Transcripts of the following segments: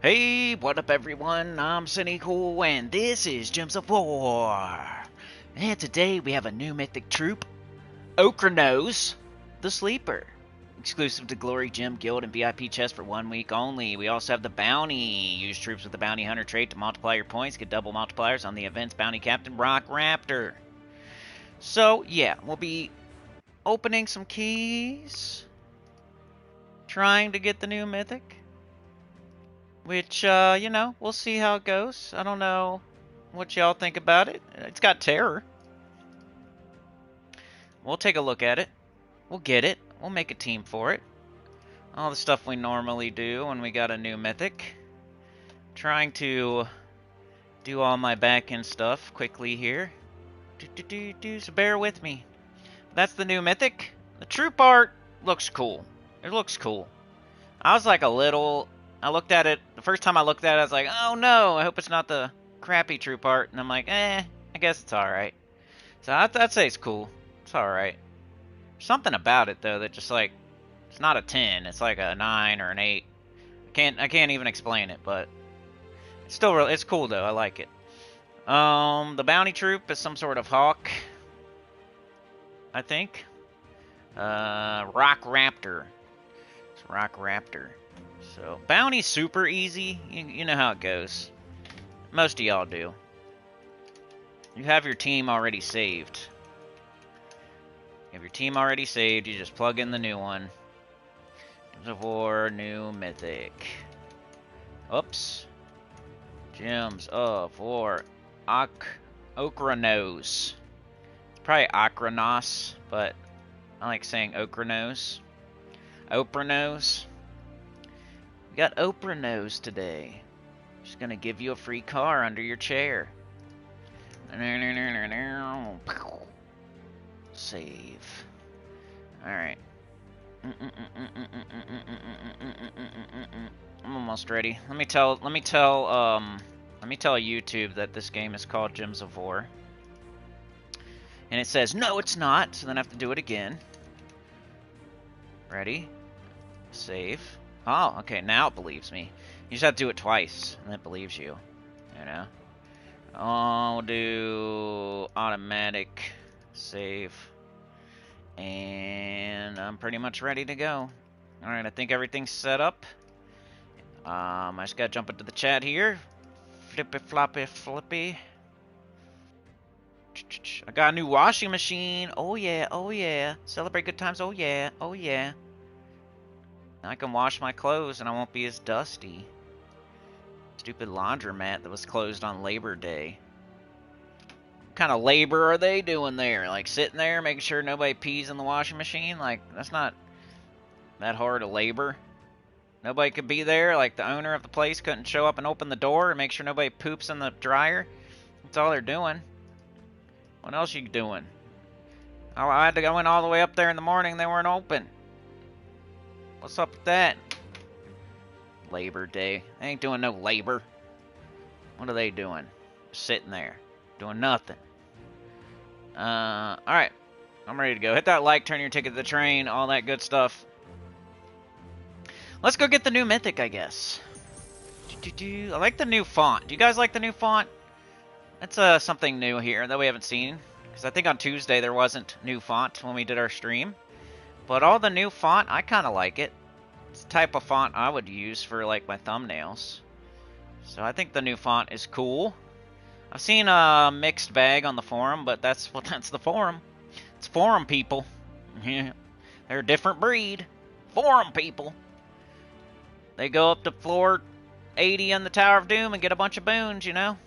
Hey, what up everyone? I'm Sony Cool and this is Gems of War. And today we have a new mythic troop, OKRA'NOS, the Sleeper. Exclusive to Glory Gem Guild and VIP chest for 1 week only. We also have the Bounty. Use troops with the Bounty Hunter trait to multiply your points. Get double multipliers on the event's Bounty Captain, Rock Raptor. So, yeah, we'll be opening some keys. Trying to get the new mythic. Which, you know, we'll see how it goes. I don't know what y'all think about it. It's got terror. We'll take a look at it. We'll get it. We'll make a team for it. All the stuff we normally do when we got a new mythic. Trying to do all my back-end stuff quickly here. So bear with me. That's the new mythic. The troop art looks cool. It looks cool. I was like I looked at it, the first time I looked at it, I was like, oh no, I hope it's not the crappy troop art. And I'm like, I guess it's alright. So I'd say it's cool. It's alright. Something about it, though, that just like, it's not a 10. It's like a 9 or an 8. I can't even explain it, but it's still real. It's cool, though. I like it. The bounty troop is some sort of hawk, I think. Rock Raptor. It's Rock Raptor. So, bounty's super easy. You know how it goes. Most of y'all do. You have your team already saved. You have your team already saved. You just plug in the new one. Gems of War, new mythic. Oops. Gems of War. OKRA'NOS. It's probably OKRA'NOS, but I like saying OKRA'NOS. OKRA'NOS. We got OKRA'NOS today. Just gonna give you a free car under your chair. Save. Alright. I'm almost ready. Let me tell YouTube that this game is called Gems of War. And it says, no, it's not, so then I have to do it again. Ready? Save. Oh, okay, now it believes me. You just have to do it twice, and it believes you. You know? I'll do automatic save. And I'm pretty much ready to go. Alright, I think everything's set up. I just gotta jump into the chat here. Flippy floppy flippy. I got a new washing machine. Oh yeah, oh yeah. Celebrate good times. Oh yeah, oh yeah. I can wash my clothes and I won't be as dusty. Stupid laundromat that was closed on Labor Day. What kind of labor are they doing there? Like sitting there making sure nobody pees in the washing machine? Like, that's not that hard of labor. Nobody could be there. Like, the owner of the place couldn't show up and open the door and make sure nobody poops in the dryer. That's all they're doing. What else you doing? I had to go in all the way up there in the morning. They weren't open. What's up with that? Labor Day. They ain't doing no labor. What are they doing? Sitting there. Doing nothing. Alright. I'm ready to go. Hit that like, turn your ticket to the train, all that good stuff. Let's go get the new mythic, I guess. I like the new font. Do you guys like the new font? That's something new here that we haven't seen. Because I think on Tuesday there wasn't new font when we did our stream. But all the new font, I kind of like it. It's the type of font I would use for like my thumbnails. So I think the new font is cool. I've seen a mixed bag on the forum, but that's the forum. It's forum people. Yeah, they're a different breed. Forum people. They go up to floor 80 on the Tower of Doom and get a bunch of boons, you know.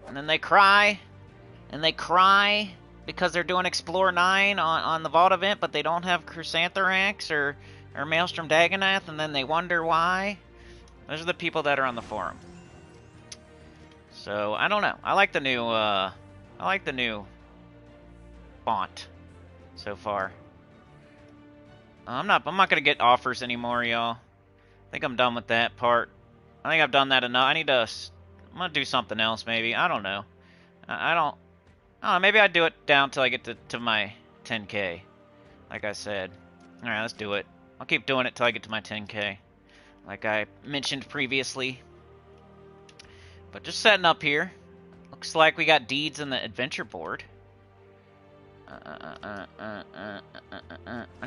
And then they cry. And they cry because they're doing Explore 9 on the Vault event, but they don't have Chrysantherax or Maelstrom Dagonath, and then they wonder why. Those are the people that are on the forum. So, I don't know. I like the new font so far. I'm not gonna get offers anymore, y'all. I think I'm done with that part. I think I've done that enough. I'm gonna do something else, maybe. I don't know. I don't know, maybe I'd do it down till I get to my 10K. Like I said. Alright, let's do it. I'll keep doing it till I get to my 10K, like I mentioned previously. But just setting up here. Looks like we got deeds in the adventure board. I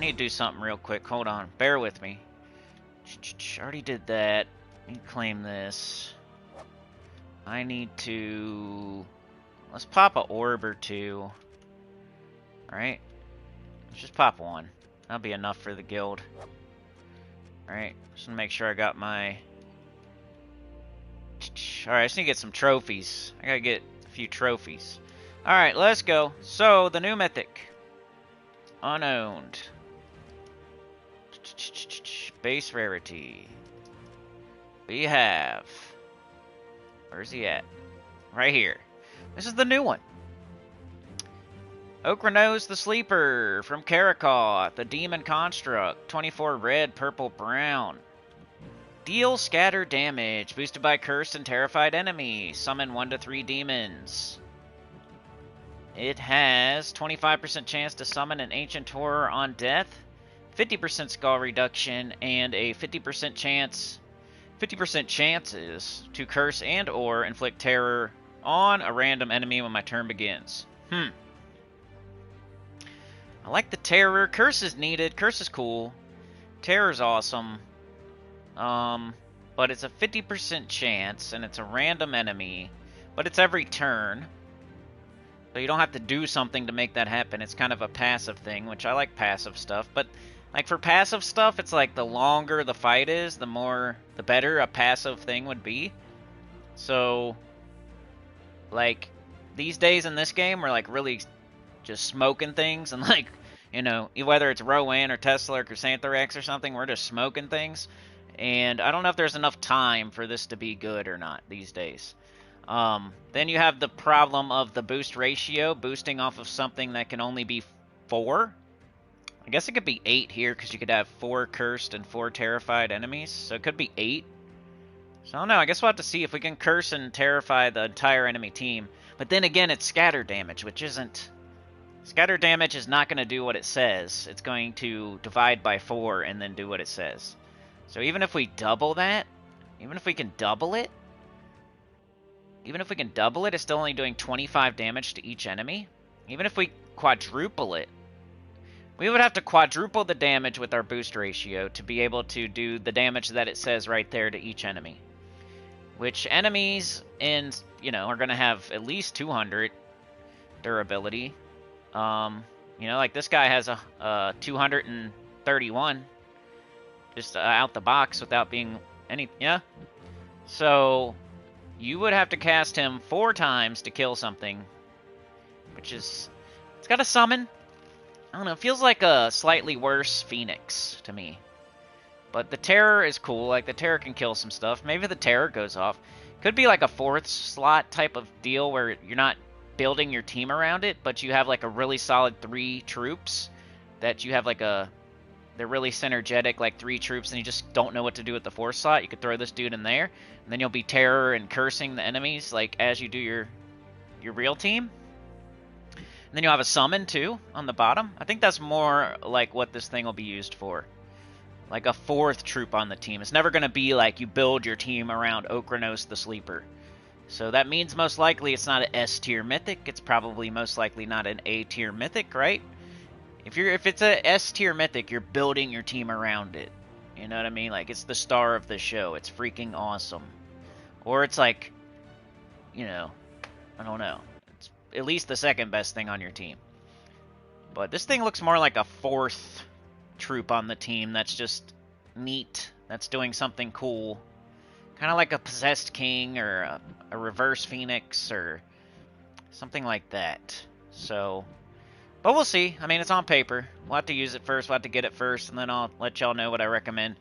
need to do something real quick. Hold on. Bear with me. Already did that. Need to claim this. I need to... Let's pop an orb or two. Alright. Let's just pop one. That'll be enough for the guild. Alright. Just gonna make sure I got my... Alright, I just need to get some trophies. I gotta get a few trophies. Alright, let's go. So, the new mythic. Unowned. Base rarity. We have... Where's he at? Right here. This is the new one. OKRA'NOS the Sleeper from Karakot, the Demon Construct. 24 red, purple, brown. Deal scatter damage, boosted by cursed and terrified enemies. Summon 1 to 3 demons. It has 25% chance to summon an ancient horror on death, 50% skull reduction, and a 50% chances to curse and or inflict terror on a random enemy when my turn begins. I like the terror. Curse is needed. Curse is cool. Terror is awesome. But it's a 50% chance, and it's a random enemy, but it's every turn. So you don't have to do something to make that happen. It's kind of a passive thing, which I like passive stuff. But like for passive stuff, it's like the longer the fight is, the better a passive thing would be. So like these days in this game, we're like really just smoking things, and like, you know, whether it's Rowan or Tesla or Chrysanthrax or something, we're just smoking things. And I don't know if there's enough time for this to be good or not these days. Then you have the problem of the boost ratio, boosting off of something that can only be 4. I guess it could be 8 here, because you could have 4 cursed and 4 terrified enemies. So it could be 8. So I don't know, I guess we'll have to see if we can curse and terrify the entire enemy team. But then again, it's scatter damage, which isn't... Scatter damage is not going to do what it says. It's going to divide by 4 and then do what it says. So even if we double that, even if we can double it, it's still only doing 25 damage to each enemy. Even if we quadruple it, we would have to quadruple the damage with our boost ratio to be able to do the damage that it says right there to each enemy. Which enemies are going to have at least 200 durability. Like this guy has a 231 just out the box without being any, So you would have to cast him 4 times to kill something, which is, it's got a summon. I don't know, it feels like a slightly worse Phoenix to me. But the Terror is cool, like the Terror can kill some stuff. Maybe the Terror goes off. Could be like a 4th slot type of deal where you're not building your team around it, but you have like a really solid 3 troops that you have like they're really synergetic, like 3 troops, and you just don't know what to do with the 4th slot. You could throw this dude in there, and then you'll be terror and cursing the enemies, like as you do your real team. And then you'll have a summon too on the bottom. I think that's more like what this thing will be used for, like a 4th troop on the team. It's never going to be like you build your team around OKRA'NOS the Sleeper. So that means most likely it's not an S tier mythic. It's probably most likely not an A tier mythic, right? If it's a S tier mythic, you're building your team around it. You know what I mean? Like, it's the star of the show. It's freaking awesome. Or it's like, I don't know. It's at least the second best thing on your team. But this thing looks more like a 4th troop on the team that's just neat. That's doing something cool. Kind of like a possessed king or a reverse phoenix or something like that. So... But we'll see. I mean, it's on paper. We'll have to use it first. We'll have to get it first, and then I'll let y'all know what I recommend.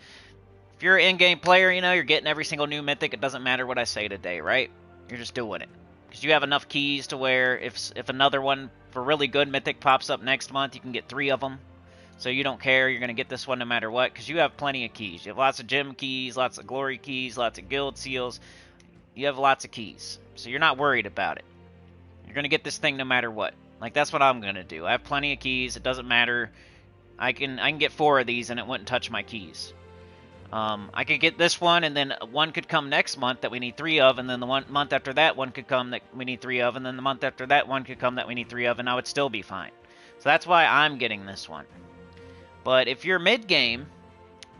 If you're an in-game player, you're getting every single new mythic. It doesn't matter what I say today, right? You're just doing it. Because you have enough keys to where if another one for really good mythic pops up next month, you can get 3 of them. So you don't care. You're going to get this one no matter what, because you have plenty of keys. You have lots of gem keys, lots of glory keys, lots of guild seals. You have lots of keys. So you're not worried about it. You're going to get this thing no matter what. Like, that's what I'm going to do. I have plenty of keys. It doesn't matter, I can get 4 of these and it wouldn't touch my keys. I could get this one, and then one could come next month that we need 3 of, and then the month after that one could come that we need 3 of, and then the month after that one could come that we need 3 of, and I would still be fine. So that's why I'm getting this one. But if you're mid-game,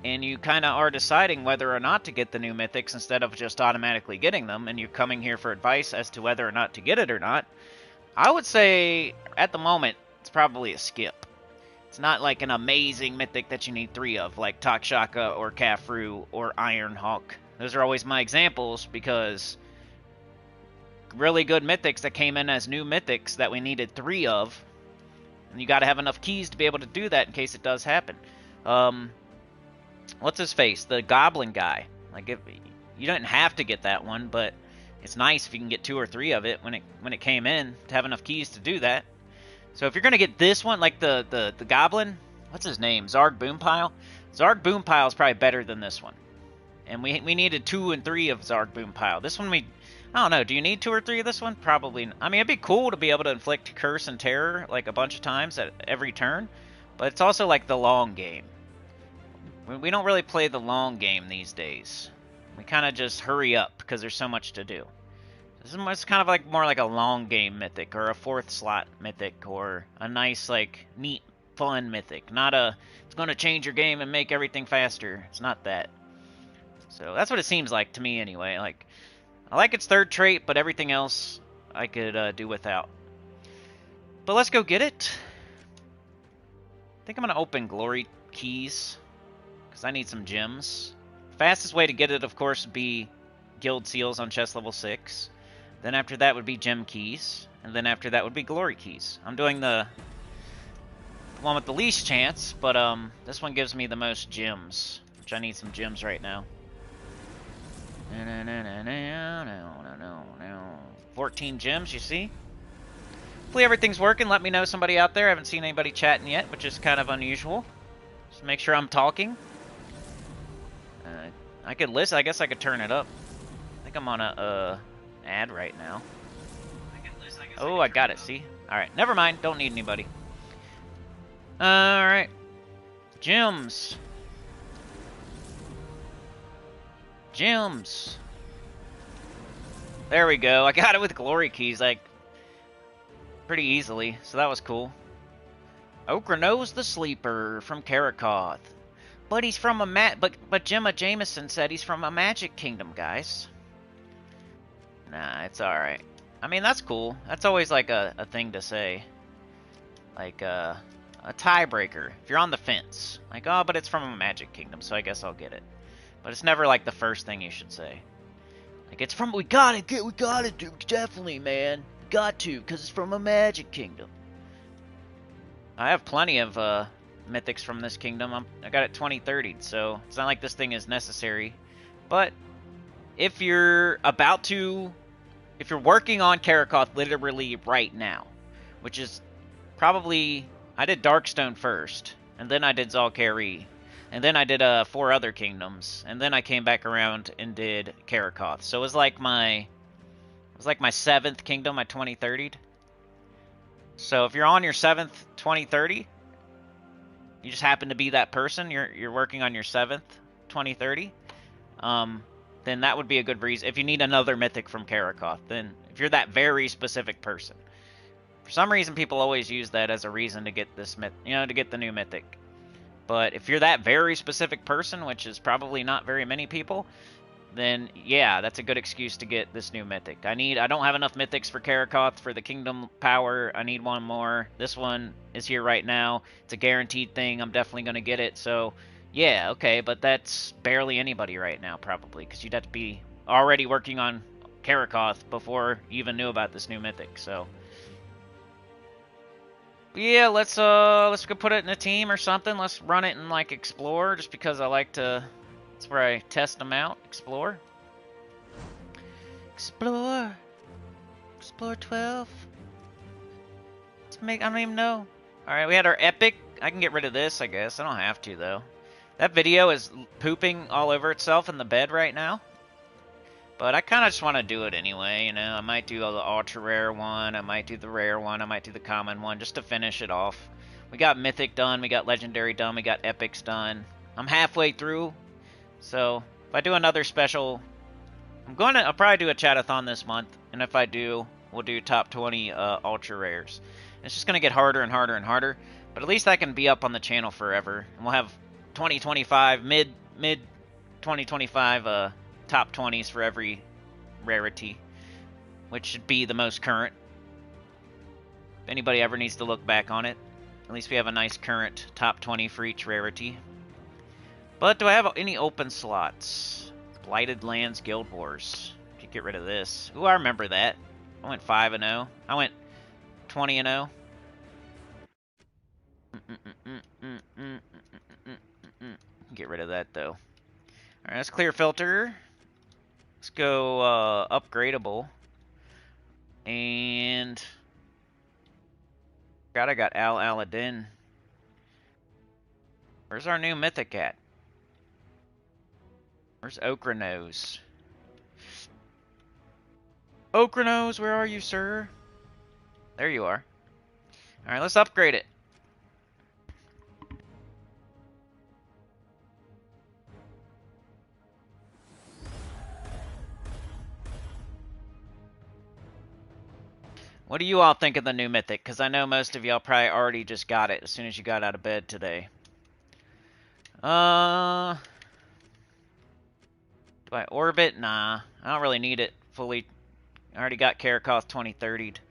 and you kind of are deciding whether or not to get the new mythics instead of just automatically getting them, and you're coming here for advice as to whether or not to get it or not, I would say, at the moment, it's probably a skip. It's not like an amazing mythic that you need 3 of, like Takshaka or Kafru or Ironhawk. Those are always my examples, because really good mythics that came in as new mythics that we needed 3 of, and you got to have enough keys to be able to do that in case it does happen. What's his face? The Goblin guy. Like, you didn't have to get that one, but it's nice if you can get 2 or 3 of it when it came in to have enough keys to do that. So if you're going to get this one, like the Goblin, what's his name? Zarg Boompile? Zarg Boompile is probably better than this one. And we needed 2 and 3 of Zarg Boompile. This one I don't know, do you need 2 or 3 of this one? Probably. I mean, it'd be cool to be able to inflict Curse and Terror like a bunch of times at every turn. But it's also like the long game. We don't really play the long game these days. We kind of just hurry up because there's so much to do. This is kind of like more like a long game mythic, or a 4th slot mythic, or a nice, like, neat, fun mythic. Not it's going to change your game and make everything faster. It's not that. So that's what it seems like to me anyway. Like, I like its 3rd trait, but everything else I could do without. But let's go get it. I think I'm going to open Glory Keys, because I need some gems. Fastest way to get it, of course, would be Guild Seals on chest level 6. Then after that would be Gem Keys. And then after that would be Glory Keys. I'm doing the one with the least chance, but this one gives me the most gems, which I need some gems right now. 14 gems, you see? Hopefully everything's working. Let me know, somebody out there. I haven't seen anybody chatting yet, which is kind of unusual. Just make sure I'm talking. I could listen. I guess I could turn it up. I think I'm on a ad right now. Oh, I got it. See? Alright, never mind. Don't need anybody. Alright. Gems. Gems. There we go. I got it with Glory Keys, like, pretty easily, so that was cool. OKRA'NOS the Sleeper from Karakoth. But he's from a but Gemma Jameson said he's from a Magic Kingdom, guys. Nah, it's alright. I mean, that's cool. That's always like a thing to say. Like a tiebreaker. If you're on the fence. Like, oh, but it's from a Magic Kingdom, so I guess I'll get it. But it's never like the first thing you should say. Like, it's from, we gotta do, definitely, man. Got to, because it's from a Magic Kingdom. I have plenty of mythics from this kingdom. I got it 2030'd, so it's not like this thing is necessary. But if you're if you're working on Karakoth literally right now, which is probably, I did Darkstone first, and then I did Zal'Kari, and then I did 4 other kingdoms, and then I came back around and did Karakoth. So it was like my 7th kingdom I 2030'd. So if you're on your 7th 2030, you just happen to be that person, you're working on your 7th 2030, then that would be a good reason. If you need another mythic from Karakoth, then if you're that very specific person. For some reason, people always use that as a reason to get this to get the new mythic. But if you're that very specific person, which is probably not very many people, then yeah, that's a good excuse to get this new mythic. I don't have enough mythics for Karakoth for the Kingdom Power. I need one more. This one is here right now. It's a guaranteed thing. I'm definitely going to get it. So yeah, okay, but that's barely anybody right now, probably, because you'd have to be already working on Karakoth before you even knew about this new mythic. So yeah, let's go put it in a team or something. Let's run it and like explore, just because I like to. That's where I test them out. Explore. Explore 12. I don't even know. Alright, we had our epic. I can get rid of this, I guess. I don't have to, though. That video is pooping all over itself in the bed right now. But I kind of just want to do it anyway, I might do the ultra rare one. I might do the rare one. I might do the common one, just to finish it off. We got Mythic done, we got Legendary done, we got Epics done. I'm halfway through, so if I do another special, I'll probably do a chatathon this month, and if I do, we'll do top 20 ultra rares. It's just gonna get harder and harder and harder, but at least I can be up on the channel forever, and we'll have 2025 mid 2025 top 20s for every rarity, which should be the most current. If anybody ever needs to look back on it, at least we have a nice current top 20 for each rarity. But do I have any open slots? Blighted Lands Guild Wars. Could get rid of this. Ooh, I remember that. I went 5-0. I went 20-0. Get rid of that though. Alright, let's clear filter. Let's go upgradable. And God, I got Al Aladdin. Where's our new mythic at? Where's OKRA'NOS? OKRA'NOS, where are you, sir? There you are. Alright, let's upgrade it. What do you all think of the new mythic? Because I know most of y'all probably already just got it as soon as you got out of bed today. Do I orbit? Nah, I don't really need it fully. I already got Karakoth 2030'd. I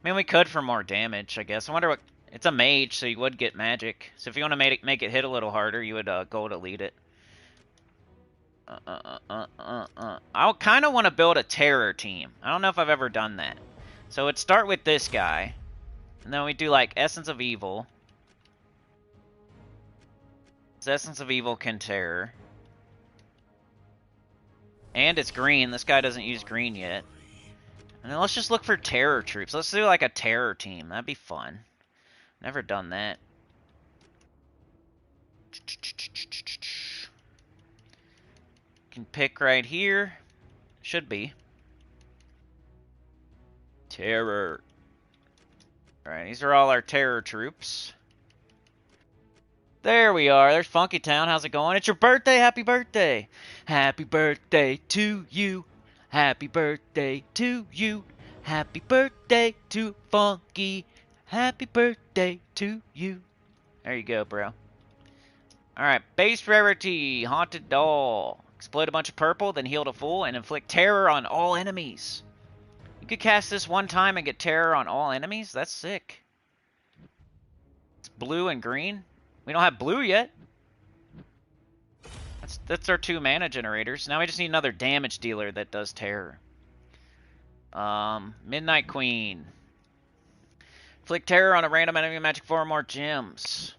mean, we could for more damage, I guess. I wonder what... It's a mage, so you would get magic. So if you want to make it hit a little harder, you would gold elite it. I kind of want to build a terror team. I don't know if I've ever done that. So it'd start with this guy. And then we do, like, Essence of Evil. This Essence of Evil can terror. And it's green. This guy doesn't use green yet. And then let's just look for terror troops. Let's do, like, a terror team. That'd be fun. Never done that. Can pick right here. Should be. Terror. Alright, these are all our terror troops. There we are. There's Funky Town. How's it going? It's your birthday. Happy birthday. Happy birthday to you. Happy birthday to you. Happy birthday to Funky. Happy birthday to you. There you go, bro. Alright, base rarity. Haunted Doll. Explode a bunch of purple, then heal to full, and inflict terror on all enemies. You could cast this one time and get terror on all enemies? That's sick. It's blue and green. We don't have blue yet. That's our 2 mana generators. Now we just need another damage dealer that does terror. Midnight Queen. Inflict terror on a random enemy magic 4 or more gems.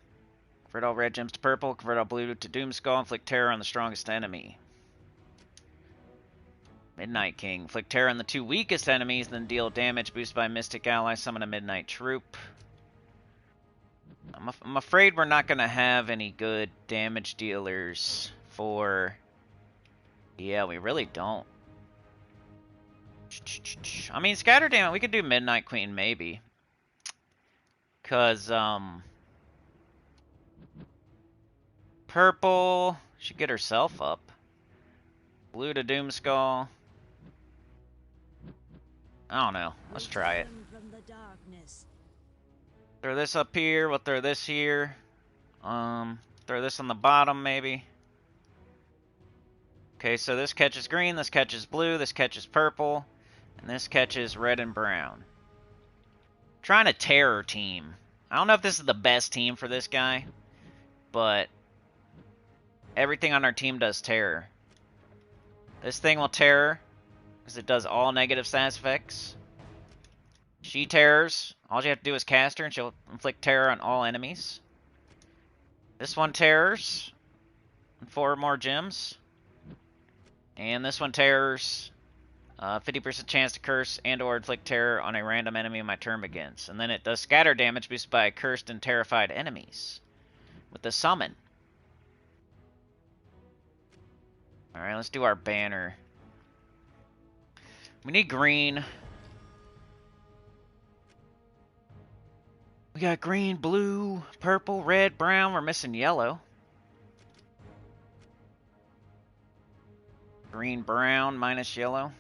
Convert all red gems to purple. Convert all blue to Doomskull. Inflict terror on the strongest enemy. Midnight King. Inflict terror on the 2 weakest enemies, then deal damage boosted by Mystic Ally. Summon a Midnight Troop. I'm afraid we're not going to have any good damage dealers for... Yeah, we really don't. I mean, Scatter Damage, we could do Midnight Queen, maybe. Because, purple should get herself up. Blue to Doomskull. I don't know. Let's try it. Throw this up here. We'll throw this here. Throw this on the bottom, maybe. Okay, so this catches green, this catches blue, this catches purple, and this catches red and brown. Trying a terror team. I don't know if this is the best team for this guy, but everything on our team does terror. This thing will terror, because it does all negative status effects. She terrors. All you have to do is cast her, and she'll inflict terror on all enemies. This one terrors. 4 more gems. And this one terrors. 50% chance to curse and or inflict terror on a random enemy when my turn begins. And then it does scatter damage boosted by cursed and terrified enemies. With the summon. Alright, let's do our banner. We need green. We got green, blue, purple, red, brown. We're missing yellow. Green, brown minus yellow.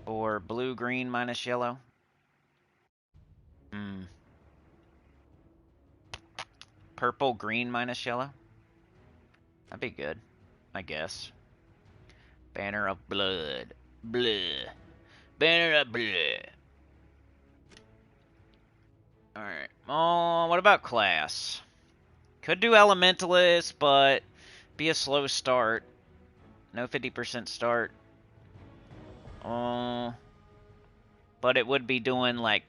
Or blue, green minus yellow. Purple, green minus yellow. That'd be good, I guess. Banner of blood. Blood. Banner of blood. Alright. Oh, what about class? Could do Elementalist, but be a slow start. No 50% start. But it would be doing, like,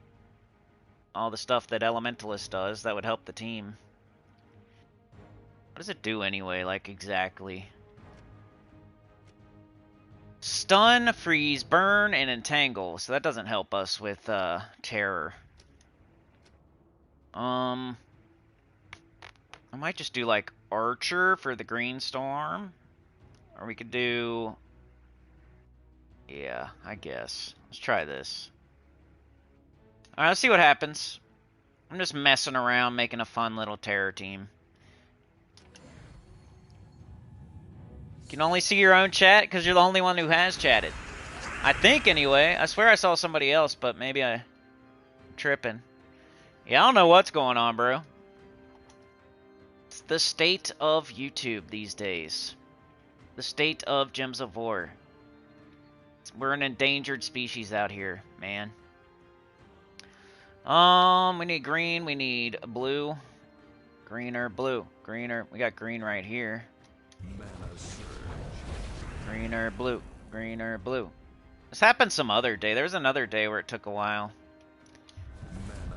all the stuff that Elementalist does. That would help the team. What does it do anyway, like, exactly? Stun, freeze, burn, and entangle. So that doesn't help us with, terror. I might just do, like, Archer for the Green Storm. Or we could do... Yeah, I guess. Let's try this. Alright, let's see what happens. I'm just messing around, making a fun little terror team. You can only see your own chat because you're the only one who has chatted. I think, anyway. I swear I saw somebody else, but maybe I'm tripping. Yeah, I don't know what's going on, bro. It's the state of YouTube these days. The state of Gems of War. We're an endangered species out here, man. We need green, we need blue. Greener, blue. Greener, we got green right here. Greener, blue. Greener, blue. This happened some other day. There was another day where it took a while.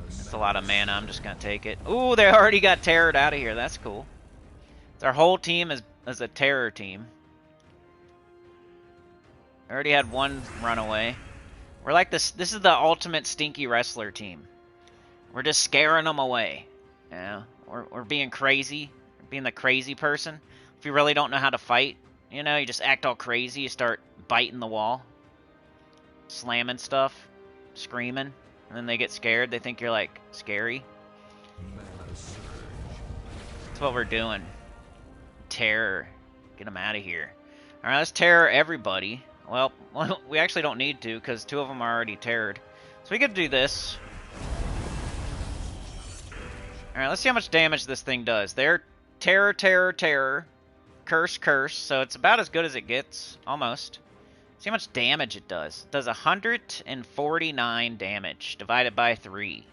That's a lot of mana. I'm just gonna take it. Ooh, they already got terrored out of here. That's cool. Our whole team is a terror team. I already had one runaway. We're like this. This is the ultimate stinky wrestler team. We're just scaring them away. Yeah, we're being crazy. We're being the crazy person. If you really don't know how to fight, you know, you just act all crazy. You start biting the wall, slamming stuff, screaming, and then they get scared. They think you're like scary. That's what we're doing. Terror. Get them out of here. All right, let's terror everybody. Well, we actually don't need to because 2 of them are already terrored. So we could do this. Alright, let's see how much damage this thing does. They're terror, terror, terror. Curse, curse. So it's about as good as it gets. Almost. See how much damage it does. It does 149 damage divided by 3.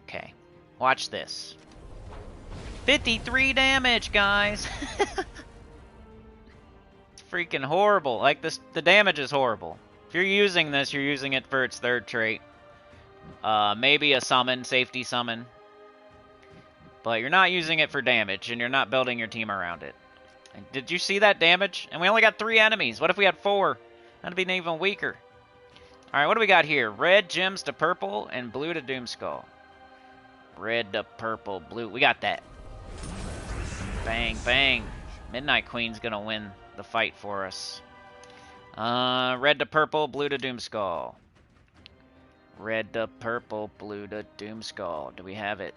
Okay. Watch this. 53 damage, guys! Freaking horrible. Like, this, the damage is horrible. If you're using this, you're using it for its 3rd trait. Maybe a summon, safety summon. But you're not using it for damage, and you're not building your team around it. Did you see that damage? And we only got 3 enemies. What if we had 4? That'd be even weaker. Alright, what do we got here? Red gems to purple, and blue to Doomskull. Red to purple, blue. We got that. Bang, bang. Midnight Queen's gonna win the fight for us. Red to purple, blue to Doomskull. Red to purple, blue to Doomskull. Do we have it?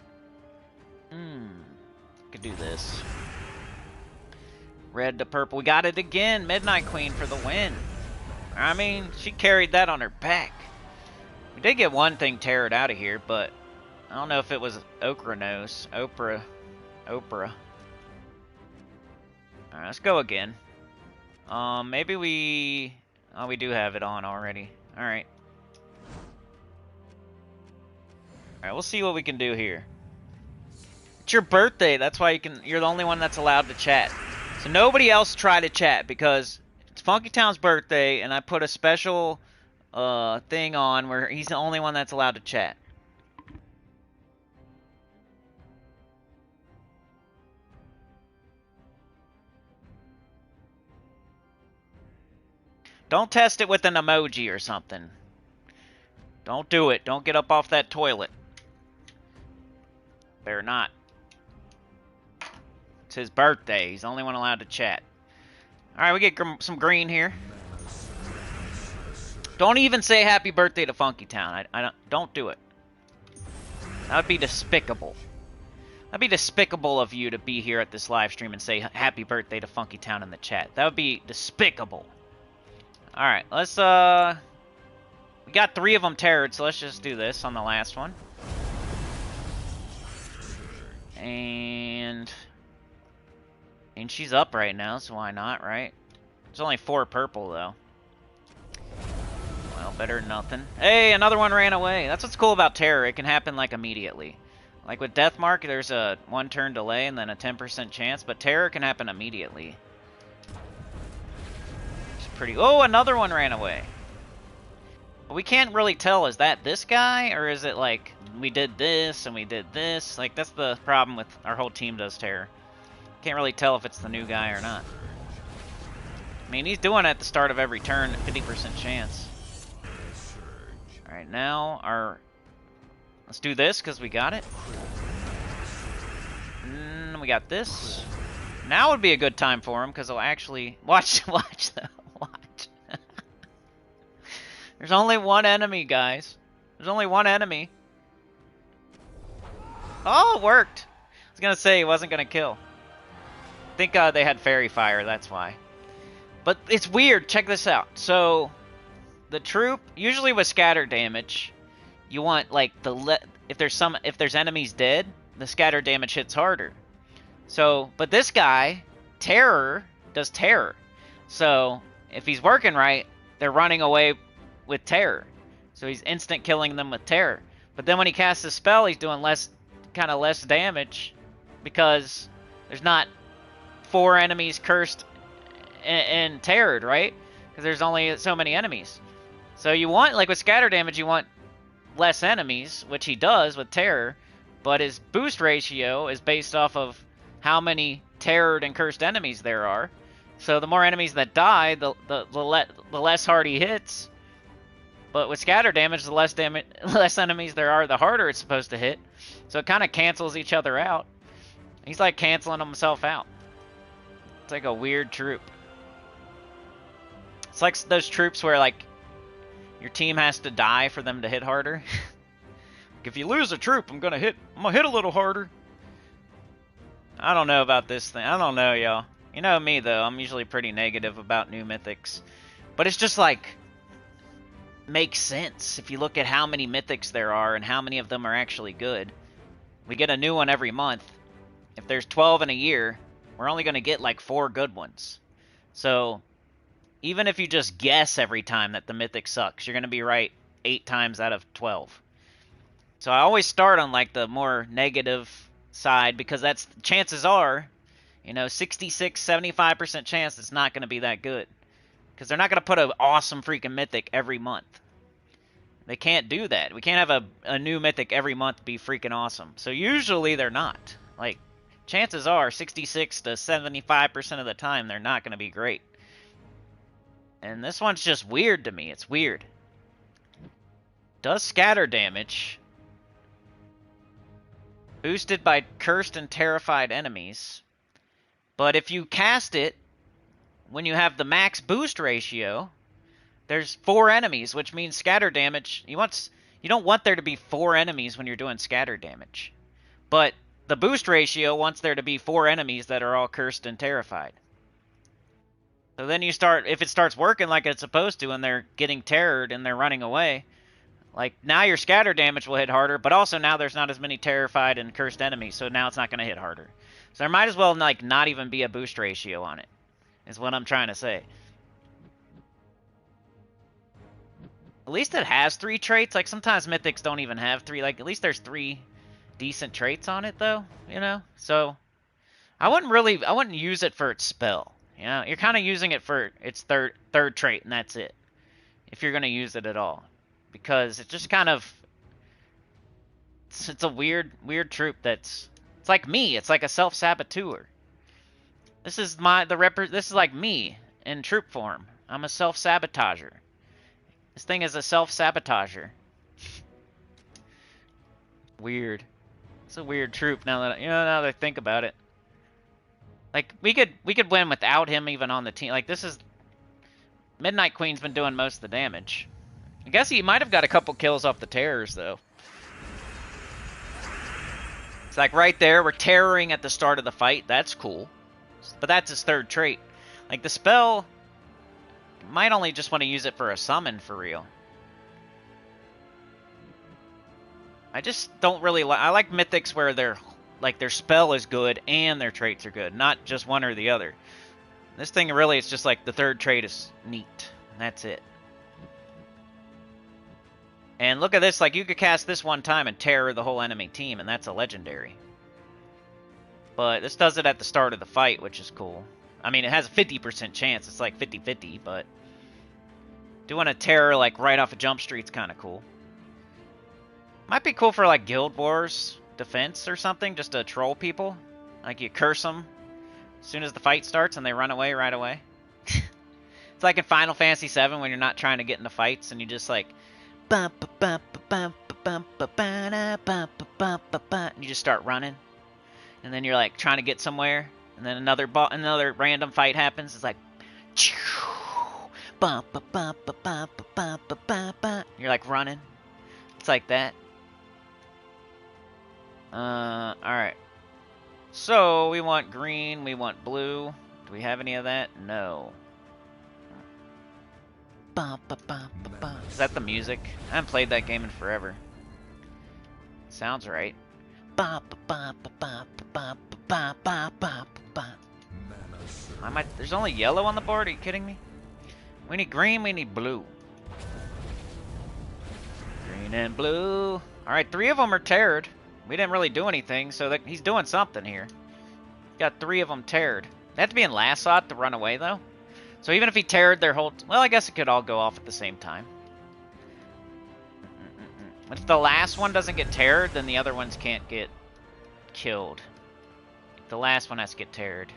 Could do this. Red to purple. We got it again. Midnight Queen for the win. I mean, she carried that on her back. We did get one thing terrored out of here, but I don't know if it was OKRA'NOS. Oprah. Alright, let's go again. Maybe we... Oh, we do have it on already. Alright. Alright, we'll see what we can do here. It's your birthday, that's why you're the only one that's allowed to chat. So nobody else try to chat, because it's Funky Town's birthday, and I put a special thing on where he's the only one that's allowed to chat. Don't test it with an emoji or something. Don't do it. Don't get up off that toilet. Better not. It's his birthday. He's the only one allowed to chat. Alright, we get some green here. Don't even say happy birthday to Funky Town. I don't do it. That would be despicable. That'd be despicable of you to be here at this live stream and say happy birthday to Funky Town in the chat. That would be despicable. Alright, let's, we got 3 of them terrored, so let's just do this on the last one. And she's up right now, so why not, right? There's only 4 purple, though. Well, better than nothing. Hey, another one ran away. That's what's cool about terror. It can happen, like, immediately. Like with Deathmark, there's a 1-turn delay and then a 10% chance, but terror can happen immediately. It's pretty... Oh, another one ran away. But we can't really tell, is that this guy, or is it like, we did this and we did this? Like, that's the problem with our whole team does terror. Can't really tell if it's the new guy or not. I mean, he's doing it at the start of every turn, 50% chance. Alright, now our... Let's do this, because we got it. We got this. Now would be a good time for him, because he'll actually... Watch, watch, though. Watch. There's only one enemy, guys. There's only one enemy. Oh, it worked. I was going to say he wasn't going to kill. I think they had Fairy Fire, that's why. But it's weird. Check this out. So, the troop, usually with scatter damage... You want like if there's enemies dead, the scatter damage hits harder. So, but this guy, terror, does terror. So, if he's working right, they're running away with terror. So he's instant killing them with terror. But then when he casts his spell, he's doing less damage because there's not 4 enemies cursed and terrored, right? Because there's only so many enemies. So you want, like with scatter damage, you want less enemies, which he does with terror, but his boost ratio is based off of how many terrored and cursed enemies there are. So the more enemies that die, the less hard he hits. But with scatter damage, the less enemies there are, the harder it's supposed to hit. So it kind of cancels each other out. He's like canceling himself out. It's like a weird troop. It's like those troops where like your team has to die for them to hit harder. Like if you lose a troop, I'm gonna hit a little harder. I don't know about this thing. I don't know, y'all. You know me though. I'm usually pretty negative about new mythics, but it's just like makes sense if you look at how many mythics there are and how many of them are actually good. We get a new one every month. If there's 12 in a year, we're only gonna get like 4 good ones. So even if you just guess every time that the mythic sucks, you're going to be right 8 times out of 12. So I always start on like the more negative side because that's chances are, you know, 66, 75% chance it's not going to be that good. Because they're not going to put an awesome freaking mythic every month. They can't do that. We can't have a new mythic every month be freaking awesome. So usually they're not. Like, chances are 66 to 75% of the time they're not going to be great. And this one's just weird to me. It's weird. Does scatter damage. Boosted by cursed and terrified enemies. But if you cast it when you have the max boost ratio, there's 4 enemies, which means scatter damage. You don't want there to be 4 enemies when you're doing scatter damage. But the boost ratio wants there to be 4 enemies that are all cursed and terrified. So then you start, if it starts working like it's supposed to and they're getting terrored and they're running away, like now your scatter damage will hit harder, but also now there's not as many terrified and cursed enemies, so now it's not going to hit harder. So there might as well like not even be a boost ratio on it, is what I'm trying to say. At least it has 3 traits. Like sometimes mythics don't even have 3. Like at least there's 3 decent traits on it though, you know? So I wouldn't use it for its spell. You know, you're kind of using it for its third trait, and that's it. If you're going to use it at all. Because it's just kind of... It's a weird troop that's... It's like me. It's like a self-saboteur. This is this is like me in troop form. I'm a self-sabotager. This thing is a self-sabotager. Weird. It's a weird troop now that I think about it. Like we could win without him even on the team. Like this is Midnight Queen's been doing most of the damage. I guess he might have got a couple kills off the terrors, though. It's like right there, we're terroring at the start of the fight. That's cool. But that's his third trait. Like, the spell, might only just want to use it for a summon, for real. I just don't really like... I like mythics where they're... like, their spell is good and their traits are good, not just one or the other. This thing really, it's just like the third trait is neat. And that's it. And look at this, like, you could cast this one time and terror the whole enemy team, and that's a legendary. But this does it at the start of the fight, which is cool. I mean, it has a 50% chance. It's like 50-50, but doing a terror, like, right off a jump street's kind of cool. Might be cool for, like, Guild Wars defense or something, just to troll people. Like, you curse them as soon as the fight starts, and they run away right away. It's like in Final Fantasy VII when you're not trying to get into fights, and you just, like... and you just start running, and then you're like trying to get somewhere, and then another random fight happens. It's like you're like running. It's like that. Alright. So we want green, we want blue. Do we have any of that? No. Is that the music? I haven't played that game in forever. Sounds right. There's only yellow on the board? Are you kidding me? We need green, we need blue. Green and blue. Alright, 3 of them are terrored. We didn't really do anything, so he's doing something here. Got 3 of them terrored. They have to be in Lassot to run away, though. So even if he terrored their whole... well, I guess it could all go off at the same time. If the last one doesn't get terrored, then the other ones can't get killed. The last one has to get terrored.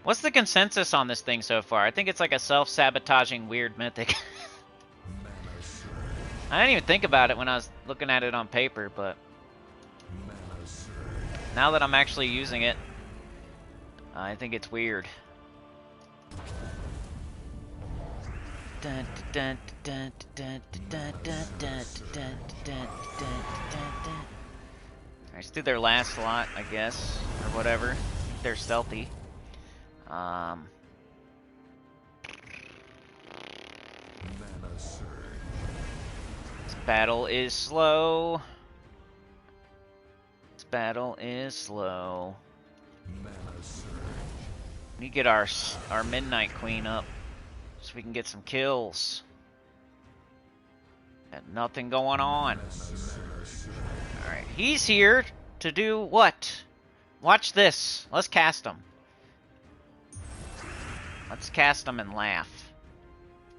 What's the consensus on this thing so far? I think it's like a self-sabotaging weird mythic. I didn't even think about it when I was looking at it on paper, but... now that I'm actually using it, I think it's weird. Alright, let's do their last slot, I guess, or whatever. They're stealthy. This battle is slow. This battle is slow. We need to get our Midnight Queen up so we can get some kills. Got nothing going on. Alright, he's here to do what? Watch this. Let's cast him. Let's cast him and laugh.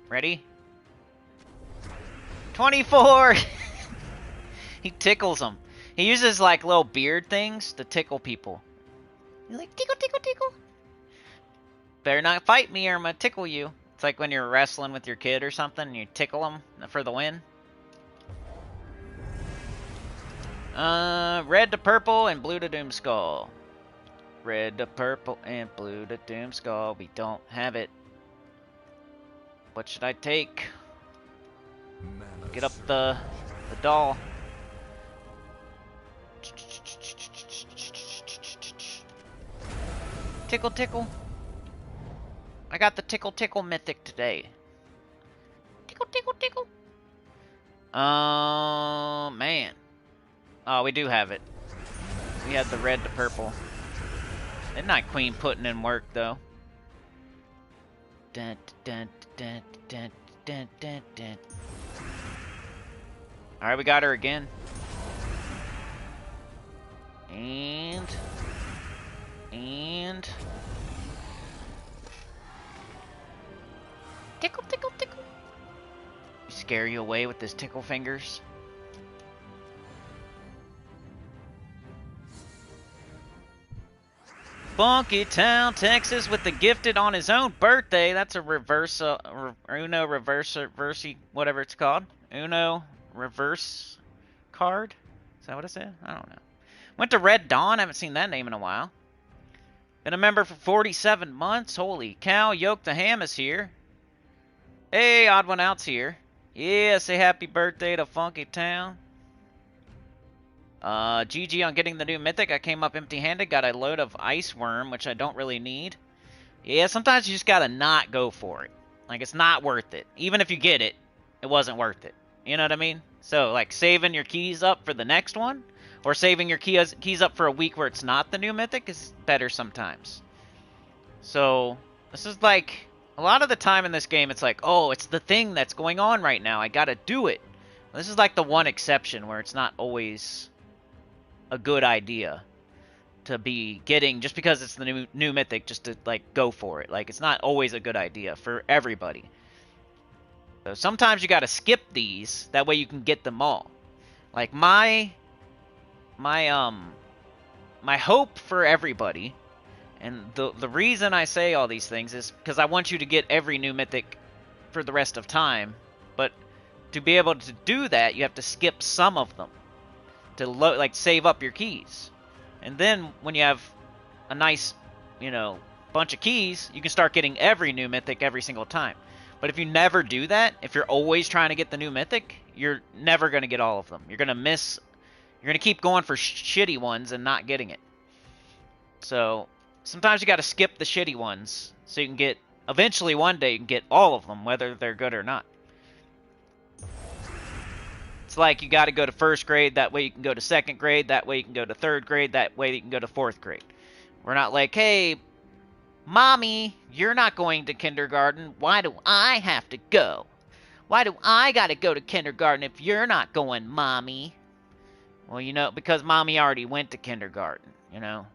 Ready? 24! He tickles them. He uses like little beard things to tickle people. He's like, tickle, tickle, tickle. Better not fight me or I'm gonna tickle you. It's like when you're wrestling with your kid or something and you tickle them for the win. Red to purple and blue to Doomskull. Red to purple and blue to Doomskull. We don't have it. What should I take? Get up the doll. Tickle, tickle. I got the tickle, tickle mythic today. Tickle, tickle, tickle. Man. Oh, we do have it. We had the red to purple. Midnight Queen putting in work, though. Dun, dun, dun, dun, dun, dun, dun. Alright, we got her again. And... Tickle, tickle, tickle. Scare you away with his tickle fingers. Funky Town, Texas, with the gifted on his own birthday. That's a reverse, Uno reverse, whatever it's called. Uno reverse card. Is that what it said? I don't know. Went to Red Dawn. Haven't seen that name in a while. Been a member for 47 months. Holy cow. Yoke the Ham is here. Hey, Odd One Out's here. Yeah, say happy birthday to Funky Town. GG on getting the new mythic. I came up empty-handed, got a load of ice worm, which I don't really need. Yeah, sometimes you just gotta not go for it. Like, it's not worth it. Even if you get it, it wasn't worth it. You know what I mean? So, like, saving your keys up for the next one, or saving your keys up for a week where it's not the new mythic is better sometimes. So, this is like, a lot of the time in this game, it's like, oh, it's the thing that's going on right now. I gotta do it. This is like the one exception where it's not always a good idea to be getting, just because it's the new mythic, just to, like, go for it. Like, it's not always a good idea for everybody. So sometimes you gotta skip these, that way you can get them all. Like, my hope for everybody, and the reason I say all these things is because I want you to get every new mythic for the rest of time, but to be able to do that, you have to skip some of them to like save up your keys. And then when you have a nice, you know, bunch of keys, you can start getting every new mythic every single time. But if you never do that, if you're always trying to get the new mythic, you're never going to get all of them. You're going to miss, you're going to keep going for shitty ones and not getting it. So sometimes you got to skip the shitty ones so you can get, eventually one day you can get all of them, whether they're good or not. It's like you got to go to first grade, that way you can go to second grade, that way you can go to third grade, that way you can go to fourth grade. We're not like, hey, Mommy, you're not going to kindergarten. Why do I have to go? Why do I got to go to kindergarten if you're not going, Mommy? Well, you know, because Mommy already went to kindergarten, you know.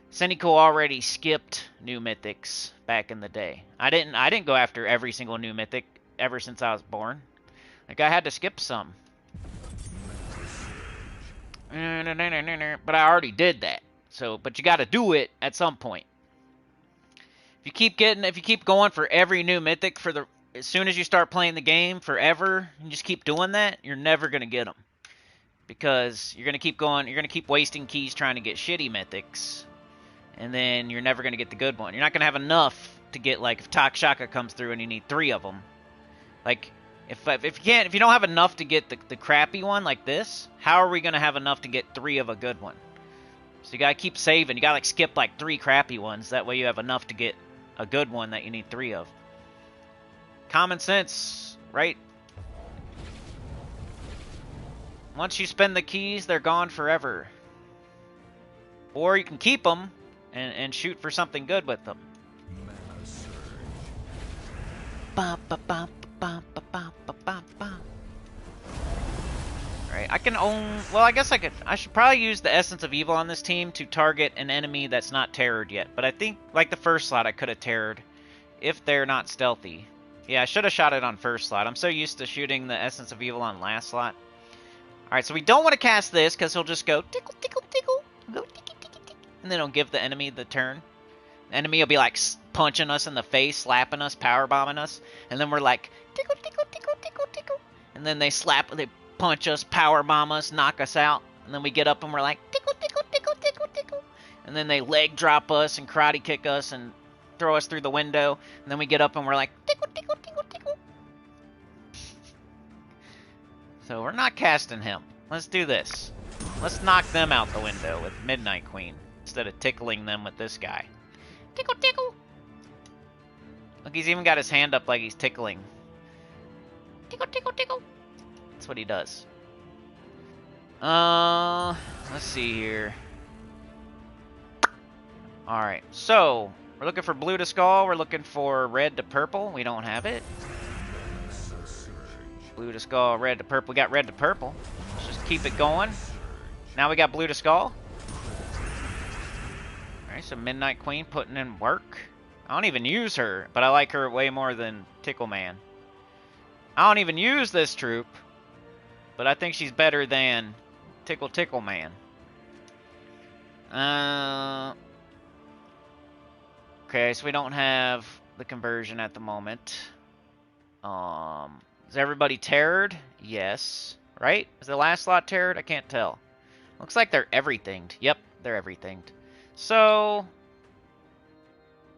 Cynical already skipped new mythics back in the day. I didn't go after every single new mythic ever since I was born. Like, I had to skip some. But I already did that. So, but you got to do it at some point. If you keep going for every new mythic as soon as you start playing the game forever, and just keep doing that, you're never going to get them. Because you're going to keep going, you're going to keep wasting keys trying to get shitty mythics. And then you're never going to get the good one. You're not going to have enough to get, like, if Takshaka comes through and you need 3 of them. Like, if you don't have enough to get the crappy one like this, how are we going to have enough to get 3 of a good one? So you got to keep saving. You got to, like, skip, like, 3 crappy ones. That way you have enough to get a good one that you need 3 of. Common sense, right? Once you spend the keys, they're gone forever. Or you can keep them and shoot for something good with them. Right, I can own... Well, I guess I should probably use the Essence of Evil on this team to target an enemy that's not terrored yet. But I think, like the first slot, I could have terrored if they're not stealthy. Yeah, I should have shot it on first slot. I'm so used to shooting the Essence of Evil on last slot. Alright, so we don't want to cast this, because he'll just go tickle, tickle, tickle, go tickle, tickle, tickle, and then it'll give the enemy the turn. The enemy will be like punching us in the face, slapping us, power bombing us, and then we're like tickle, tickle, tickle, tickle, tickle, and then they punch us, power bomb us, knock us out, and then we get up and we're like tickle, tickle, tickle, tickle, tickle, and then they leg drop us and karate kick us and throw us through the window, and then we get up and we're like tickle, tickle, tickle, tickle. So we're not casting him. Let's do this. Let's knock them out the window with Midnight Queen instead of tickling them with this guy. Tickle, tickle. Look, he's even got his hand up like he's tickling. Tickle, tickle, tickle. That's what he does. Let's see here. Alright, so we're looking for blue to skull. We're looking for red to purple. We don't have it. Blue to skull, red to purple. We got red to purple. Let's just keep it going. Now we got blue to skull. Alright, so Midnight Queen putting in work. I don't even use her, but I like her way more than Tickle Man. I don't even use this troop, but I think she's better than Tickle Man. Okay, so we don't have the conversion at the moment. Is everybody terrored? Yes. Right? Is the last slot terrored? I can't tell. Looks like they're everythinged. Yep, they're everythinged. So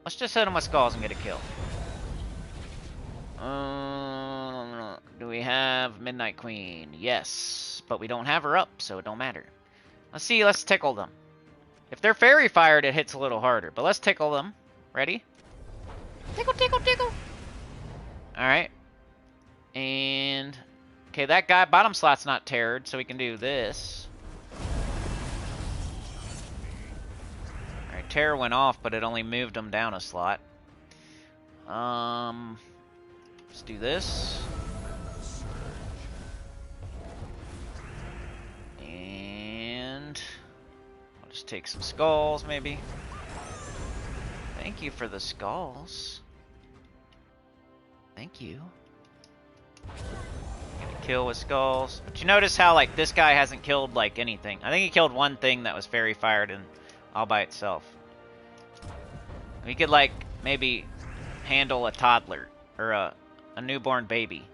let's just hit them with skulls and get a kill. Do we have Midnight Queen? Yes, but we don't have her up, so it don't matter. Let's see, let's tickle them. If they're fairy fired, it hits a little harder, but let's tickle them. Ready? Tickle, tickle, tickle. Alright. And... okay, that guy, bottom slot's not terrored, so we can do this. Alright, terror went off, but it only moved him down a slot. Let's do this. And... I'll just take some skulls, maybe. Thank you for the skulls. Thank you. Get a kill with skulls. But you notice how, like, this guy hasn't killed, like, anything. I think he killed one thing that was fairy fired and all by itself. We could, like, maybe handle a toddler or a newborn baby.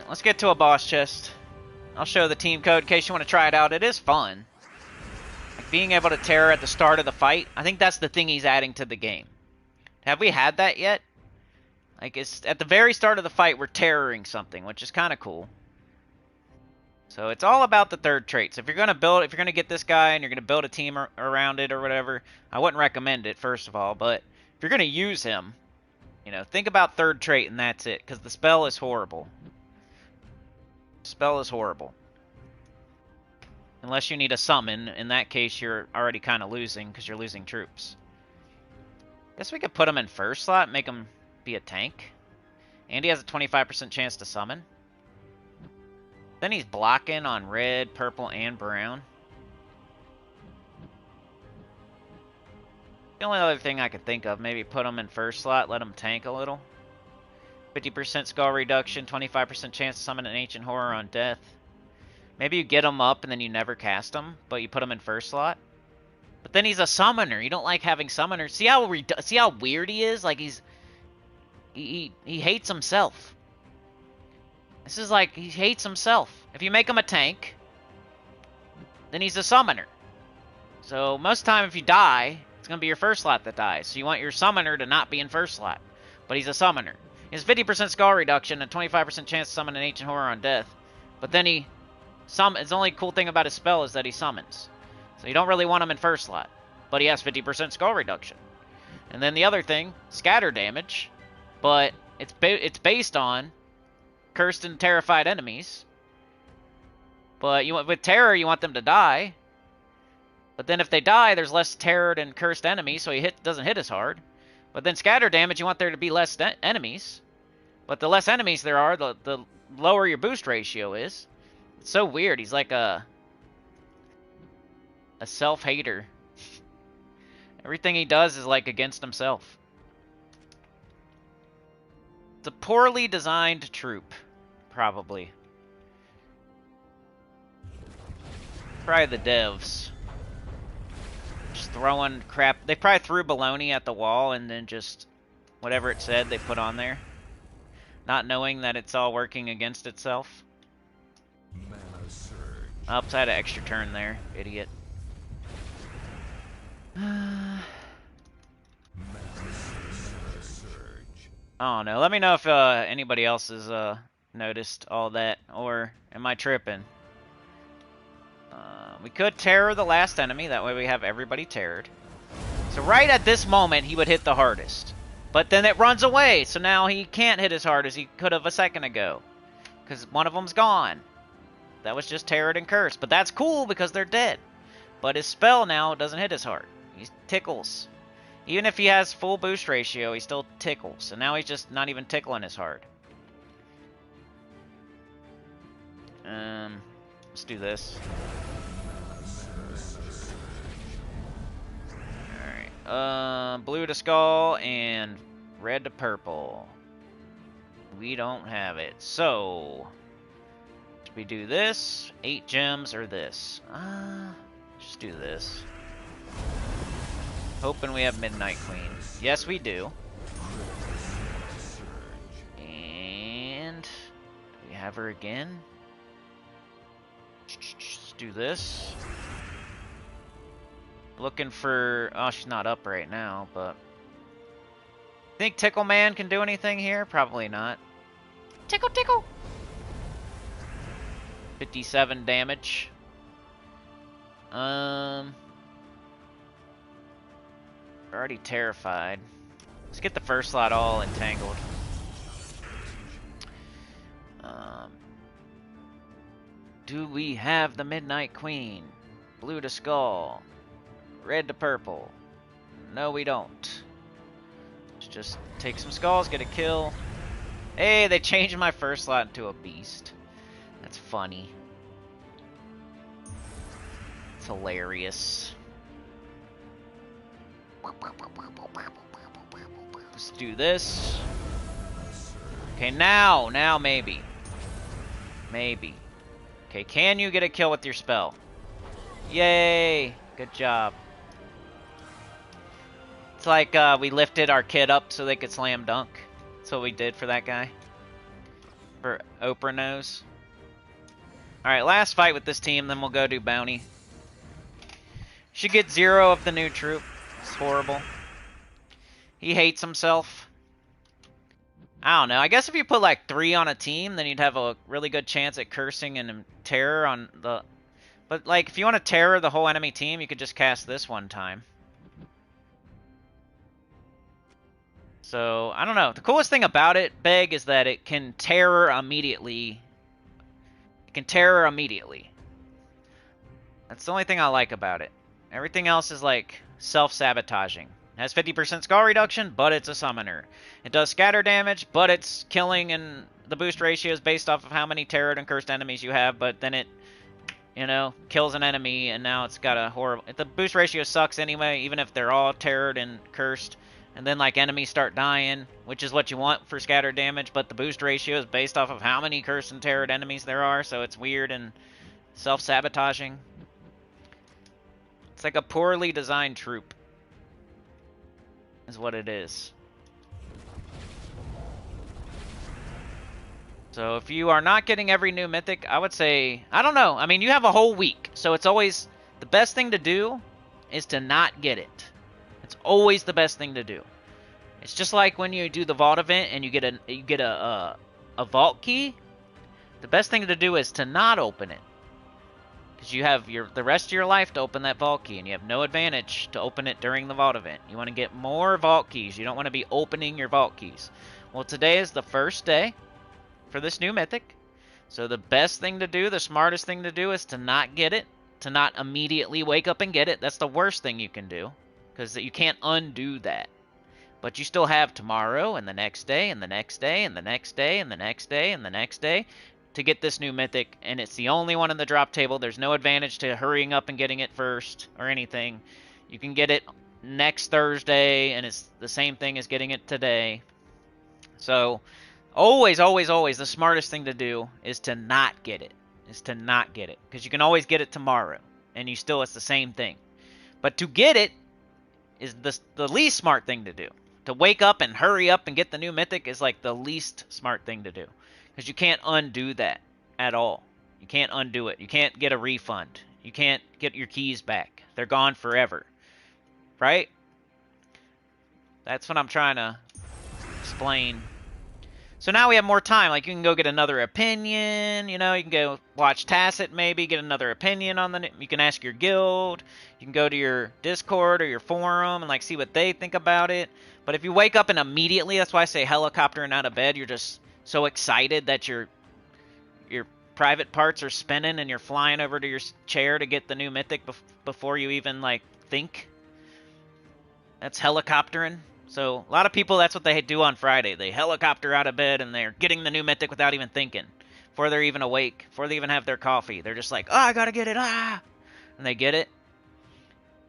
Let's get to a boss chest. I'll show the team code in case you want to try it out. It is fun. Like being able to terror at the start of the fight. I think that's the thing he's adding to the game. Have we had that yet? Like, it's at the very start of the fight, we're terroring something, which is kind of cool. So it's all about the third traits. If you're gonna get this guy and you're gonna build a team around it or whatever, I wouldn't recommend it first of all. But if you're gonna use him, you know, think about third trait and that's it, because the spell is horrible. Spell is horrible. Unless you need a summon. In that case, you're already kind of losing because you're losing troops. Guess we could put him in first slot, make him be a tank. And he has a 25% chance to summon. Then he's blocking on red, purple, and brown. The only other thing I could think of, maybe put him in first slot, let him tank a little. 50% skull reduction, 25% chance to summon an ancient horror on death. Maybe you get him up and then you never cast him, but you put him in first slot. But then he's a summoner. You don't like having summoners. See how weird he is? Like he hates himself. This is like he hates himself. If you make him a tank, then he's a summoner. So most time if you die, it's gonna be your first slot that dies. So you want your summoner to not be in first slot, but he's a summoner. He has 50% skull reduction and 25% chance to summon an ancient horror on death. But then his only cool thing about his spell is that he summons. So you don't really want him in first slot. But he has 50% skull reduction. And then the other thing, scatter damage. But it's based on cursed and terrified enemies. But with terror, you want them to die. But then if they die, there's less terrored and cursed enemies, so he doesn't hit as hard. But then scatter damage, you want there to be less enemies. But the less enemies there are, the lower your boost ratio is. It's so weird. He's like a self-hater. Everything he does is like against himself. It's a poorly designed troop, probably. Probably the devs. Just throwing crap. They probably threw baloney at the wall and then just whatever it said they put on there. Not knowing that it's all working against itself. Oops, I had an extra turn there, idiot. I don't know. Let me know if anybody else has noticed all that, or am I tripping? We could terror the last enemy, that way we have everybody terrored. So right at this moment, he would hit the hardest. But then it runs away, so now he can't hit as hard as he could have a second ago. Because one of them's gone. That was just terrored and cursed. But that's cool because they're dead. But his spell now doesn't hit as hard. He tickles. Even if he has full boost ratio, he still tickles. And now he's just not even tickling as hard. Let's do this. Alright. Blue to skull and red to purple. We don't have it. So, should we do this? 8 gems or this? Just do this. Hoping we have Midnight Queen. Yes, we do. And do we have her again? Let's do this. Looking for... Oh, she's not up right now, but... Think Tickle Man can do anything here? Probably not. Tickle, tickle! 57 damage. Already terrified. Let's get the first slot all entangled. Do we have the Midnight Queen? Blue to skull. Red to purple. No, we don't. Let's just take some skulls, get a kill. Hey, they changed my first slot into a beast. That's funny. It's hilarious. Let's do this. Okay, now maybe. Maybe. Okay, can you get a kill with your spell? Yay! Good job. It's like we lifted our kid up so they could slam dunk. That's what we did for that guy. For OKRA'NOS. Alright, last fight with this team, then we'll go do bounty. Should get 0 of the new troop. It's horrible. He hates himself. I don't know. I guess if you put like 3 on a team, then you'd have a really good chance at cursing and terror on the... But like, if you want to terror the whole enemy team, you could just cast this one time. So, I don't know. The coolest thing about it, Beg, is that it can terror immediately. It can terror immediately. That's the only thing I like about it. Everything else is like self-sabotaging. It has 50% skull reduction, but it's a summoner. It does scatter damage, but it's killing, and the boost ratio is based off of how many terrored and cursed enemies you have, but then it, you know, kills an enemy, and now it's got a horrible... The boost ratio sucks anyway, even if they're all terrored and cursed. And then, like, enemies start dying, which is what you want for scatter damage, but the boost ratio is based off of how many cursed and terrored enemies there are, so it's weird and self-sabotaging. It's like a poorly designed troop. Is what it is. So if you are not getting every new mythic, I would say, I don't know. I mean, you have a whole week, so it's always the best thing to do is to not get it. It's always the best thing to do. It's just like when you do the vault event and you get a vault key. The best thing to do is to not open it, because you have the rest of your life to open that vault key, and you have no advantage to open it during the vault event. You want to get more vault keys. You don't want to be opening your vault keys. Well, today is the first day for this new mythic. So the best thing to do, the smartest thing to do, is to not get it. To not immediately wake up and get it. That's the worst thing you can do, because you can't undo that. But you still have tomorrow and the next day and the next day and the next day and the next day and the next day to get this new mythic, and it's the only one in the drop table. There's no advantage to hurrying up and getting it first or anything. You can get it next Thursday, and it's the same thing as getting it today. So always, always, always the smartest thing to do is to not get it. Is to not get it, because you can always get it tomorrow, and it's the same thing. But to get it is the least smart thing to do. To wake up and hurry up and get the new mythic is like the least smart thing to do, because you can't undo that at all. You can't undo it. You can't get a refund. You can't get your keys back. They're gone forever. Right? That's what I'm trying to explain. So now we have more time. Like, you can go get another opinion, you know, you can go watch Tacit maybe, get another opinion on the... You can ask your guild, you can go to your Discord or your forum and, like, see what they think about it. But if you wake up and immediately, that's why I say helicoptering out of bed, you're just so excited that your private parts are spinning and you're flying over to your chair to get the new mythic before you even, like, think. That's helicoptering. So, a lot of people, that's what they do on Friday. They helicopter out of bed, and they're getting the new mythic without even thinking. Before they're even awake. Before they even have their coffee. They're just like, oh, I gotta get it, ah! And they get it.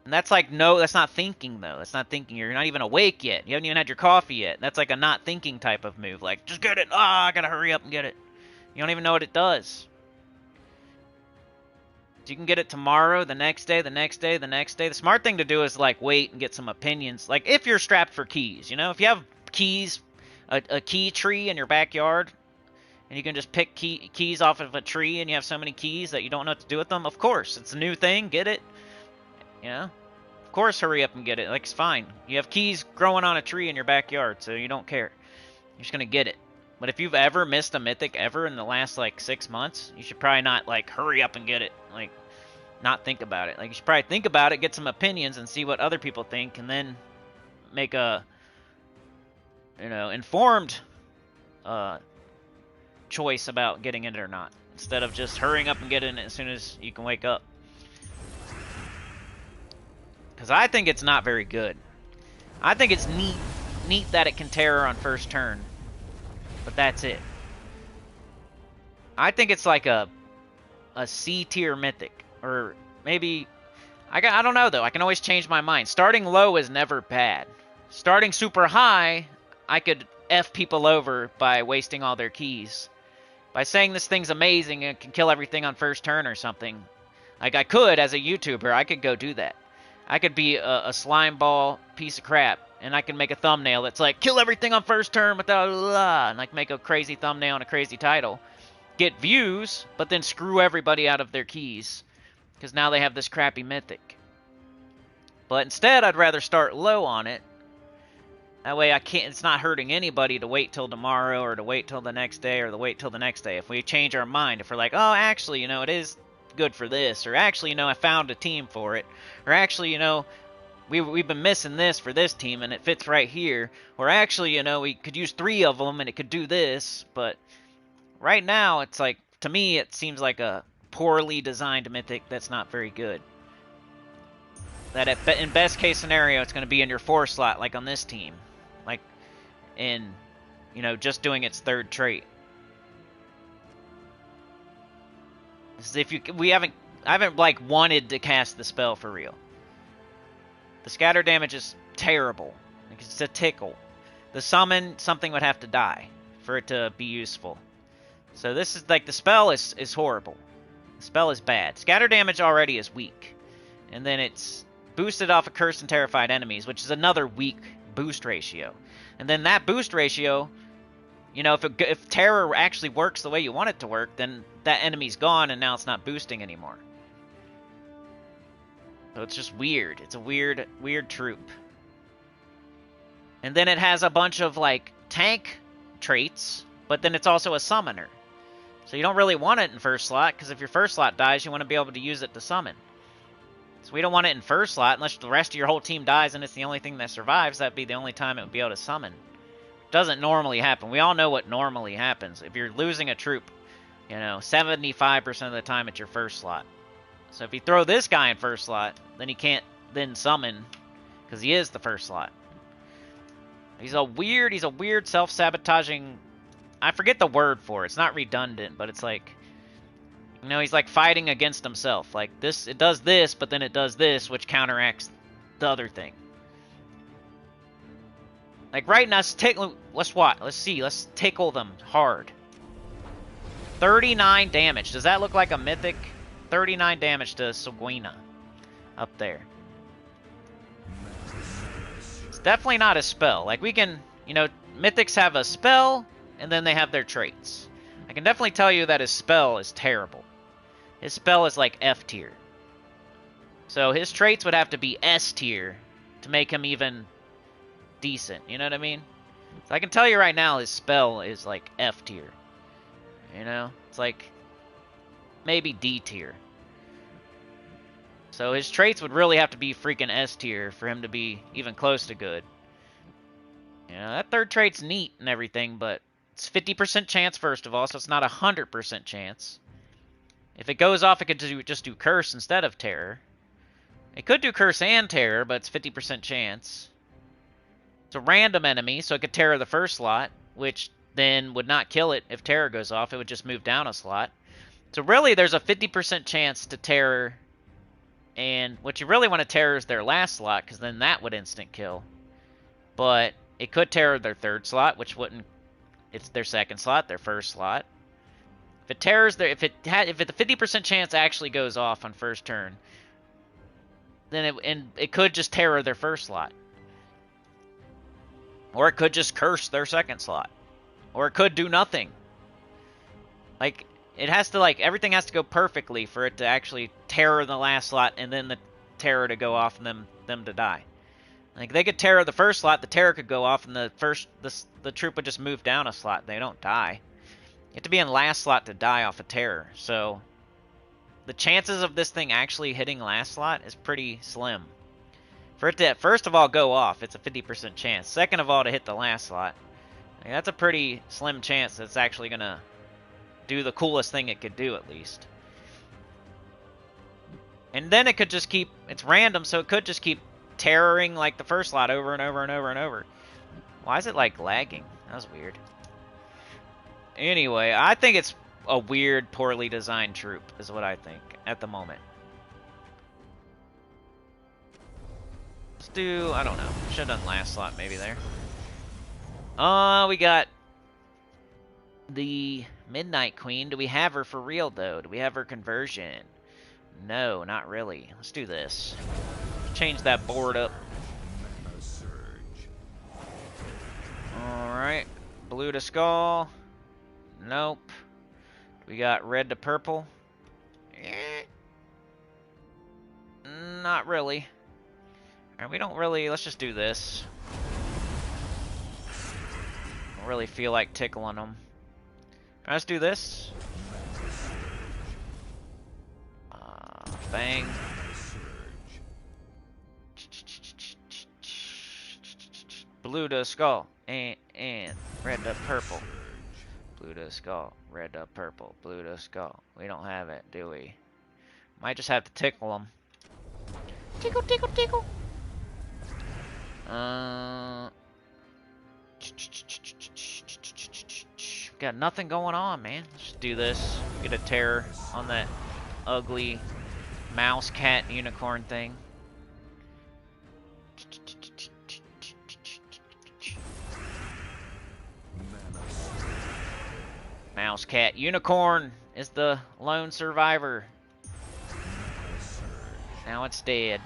And that's like, no, that's not thinking, though. That's not thinking. You're not even awake yet. You haven't even had your coffee yet. That's like a not thinking type of move. Like, just get it, ah, I gotta hurry up and get it. You don't even know what it does. You can get it tomorrow, the next day, the next day, the next day. The smart thing to do is, like, wait and get some opinions. Like, if you're strapped for keys, you know? If you have keys, a key tree in your backyard, and you can just pick keys off of a tree, and you have so many keys that you don't know what to do with them, of course. It's a new thing. Get it. You know? Of course, hurry up and get it. Like, it's fine. You have keys growing on a tree in your backyard, so you don't care. You're just gonna get it. But if you've ever missed a mythic ever in the last, like, 6 months, you should probably not, like, hurry up and get it. Like, not think about it. Like, you should probably think about it, get some opinions, and see what other people think, and then make a, you know, informed choice about getting it or not, instead of just hurrying up and getting it as soon as you can wake up. Because I think it's not very good. I think it's neat that it can terror on first turn, but that's it. I think it's like a C tier mythic, or maybe I don't know though. I can always change my mind. Starting low is never bad. Starting super high, I could F people over by wasting all their keys. By saying this thing's amazing and can kill everything on first turn or something. Like, I could, as a YouTuber, I could go do that. I could be a slime ball piece of crap, and I can make a thumbnail that's like, kill everything on first turn without and like make a crazy thumbnail and a crazy title. Get views, but then screw everybody out of their keys, because now they have this crappy mythic. But instead, I'd rather start low on it. That way it's not hurting anybody to wait till tomorrow, or to wait till the next day, or to wait till the next day. If we change our mind, if we're like, oh, actually, you know, it is good for this, or actually, you know, I found a team for it, or actually, you know, we've been missing this for this team, and it fits right here, or actually, you know, we could use 3 of them, and it could do this, but right now, it's like, to me, it seems like a poorly designed mythic that's not very good. That in best case scenario, it's going to be in your 4 slot, like on this team. Like, in, you know, just doing its 3rd trait. If I haven't like wanted to cast the spell for real. The scatter damage is terrible. Like, it's a tickle. The summon, something would have to die for it to be useful. So this is like, the spell is horrible. The spell is bad. Scatter damage already is weak, and then it's boosted off of cursed and terrified enemies, which is another weak boost ratio. And then that boost ratio, you know, if terror actually works the way you want it to work, then that enemy's gone and now it's not boosting anymore. So it's just weird. It's a weird troop. And then it has a bunch of like tank traits, but then it's also a summoner. So you don't really want it in first slot, because if your first slot dies, you want to be able to use it to summon. So we don't want it in first slot unless the rest of your whole team dies and it's the only thing that survives. That'd be the only time it would be able to summon. Doesn't normally happen. We all know what normally happens. If you're losing a troop, you know, 75% of the time it's your first slot. So if you throw this guy in first slot, then he can't then summon, because he is the first slot. He's a weird self-sabotaging, I forget the word for it. It's not redundant, but it's like, you know, he's like fighting against himself. Like, this, it does this, but then it does this, which counteracts the other thing. Like, right now, let's see. Let's tickle them hard. 39 damage. Does that look like a mythic? 39 damage to Seguina up there. It's definitely not a spell. Like, we can, you know, mythics have a spell, and then they have their traits. I can definitely tell you that his spell is terrible. His spell is like F tier. So his traits would have to be S tier to make him even decent. You know what I mean? So I can tell you right now, his spell is like F tier. You know? It's like maybe D tier. So his traits would really have to be freaking S tier for him to be even close to good. You know, that 3rd trait's neat and everything, but it's 50% chance, first of all, so it's not 100% chance. If it goes off, it could just do Curse instead of Terror. It could do Curse and Terror, but it's 50% chance. It's a random enemy, so it could Terror the first slot, which then would not kill it if Terror goes off. It would just move down a slot. So really, there's a 50% chance to Terror, and what you really want to Terror is their last slot, because then that would instant kill. But it could Terror their 3rd slot, which wouldn't. It's their 2nd slot, their 1st slot. If it terrors their, if the 50% chance actually goes off on first turn, then it could just terror their 1st slot, or it could just curse their 2nd slot, or it could do nothing. Like, it has to, like, everything has to go perfectly for it to actually terror the last slot, and then the terror to go off, and then them to die. Like, they could terror the first slot, the terror could go off, and the troop would just move down a slot. They don't die. You have to be in last slot to die off a terror, so the chances of this thing actually hitting last slot is pretty slim. For it to, first of all, go off, it's a 50% chance. Second of all, to hit the last slot, like, that's a pretty slim chance that it's actually going to do the coolest thing it could do, at least. And then it could just keep, it's random, so it could just keep terroring like the first slot over and over and over and over. Why is it like lagging? That was weird. Anyway, I think it's a weird, poorly designed troop, is what I think at the moment. Let's do, I don't know. Should have done last slot maybe there. We got the Midnight Queen. Do we have her for real though? Do we have her conversion? No, not really. Let's do this. Change that board up. Alright. Blue to skull. Nope. We got red to purple. Not really. Alright, we don't really... Let's just do this. Don't really feel like tickling them. Let's do this. Bang. Blue to skull. And red to purple. Blue to skull. Red to purple. Blue to skull. We don't have it, do we? Might just have to tickle them. Tickle, tickle, tickle. Got nothing going on, man. Let's just do this. Get a terror on that ugly mouse, cat, unicorn thing. Mouse, cat, unicorn is the lone survivor. Now it's dead.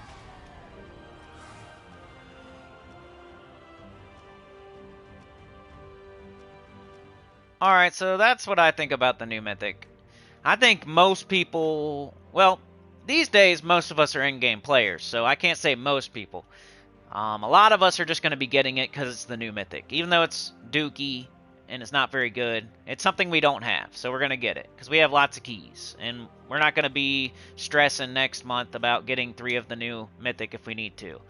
Alright, so that's what I think about the new Mythic. I think most people, well, these days most of us are in-game players, so I can't say most people. A lot of us are just going to be getting it because it's the new Mythic. Even though it's dookie and it's not very good, it's something we don't have, so we're going to get it. Because we have lots of keys, and we're not going to be stressing next month about getting 3 of the new Mythic if we need to.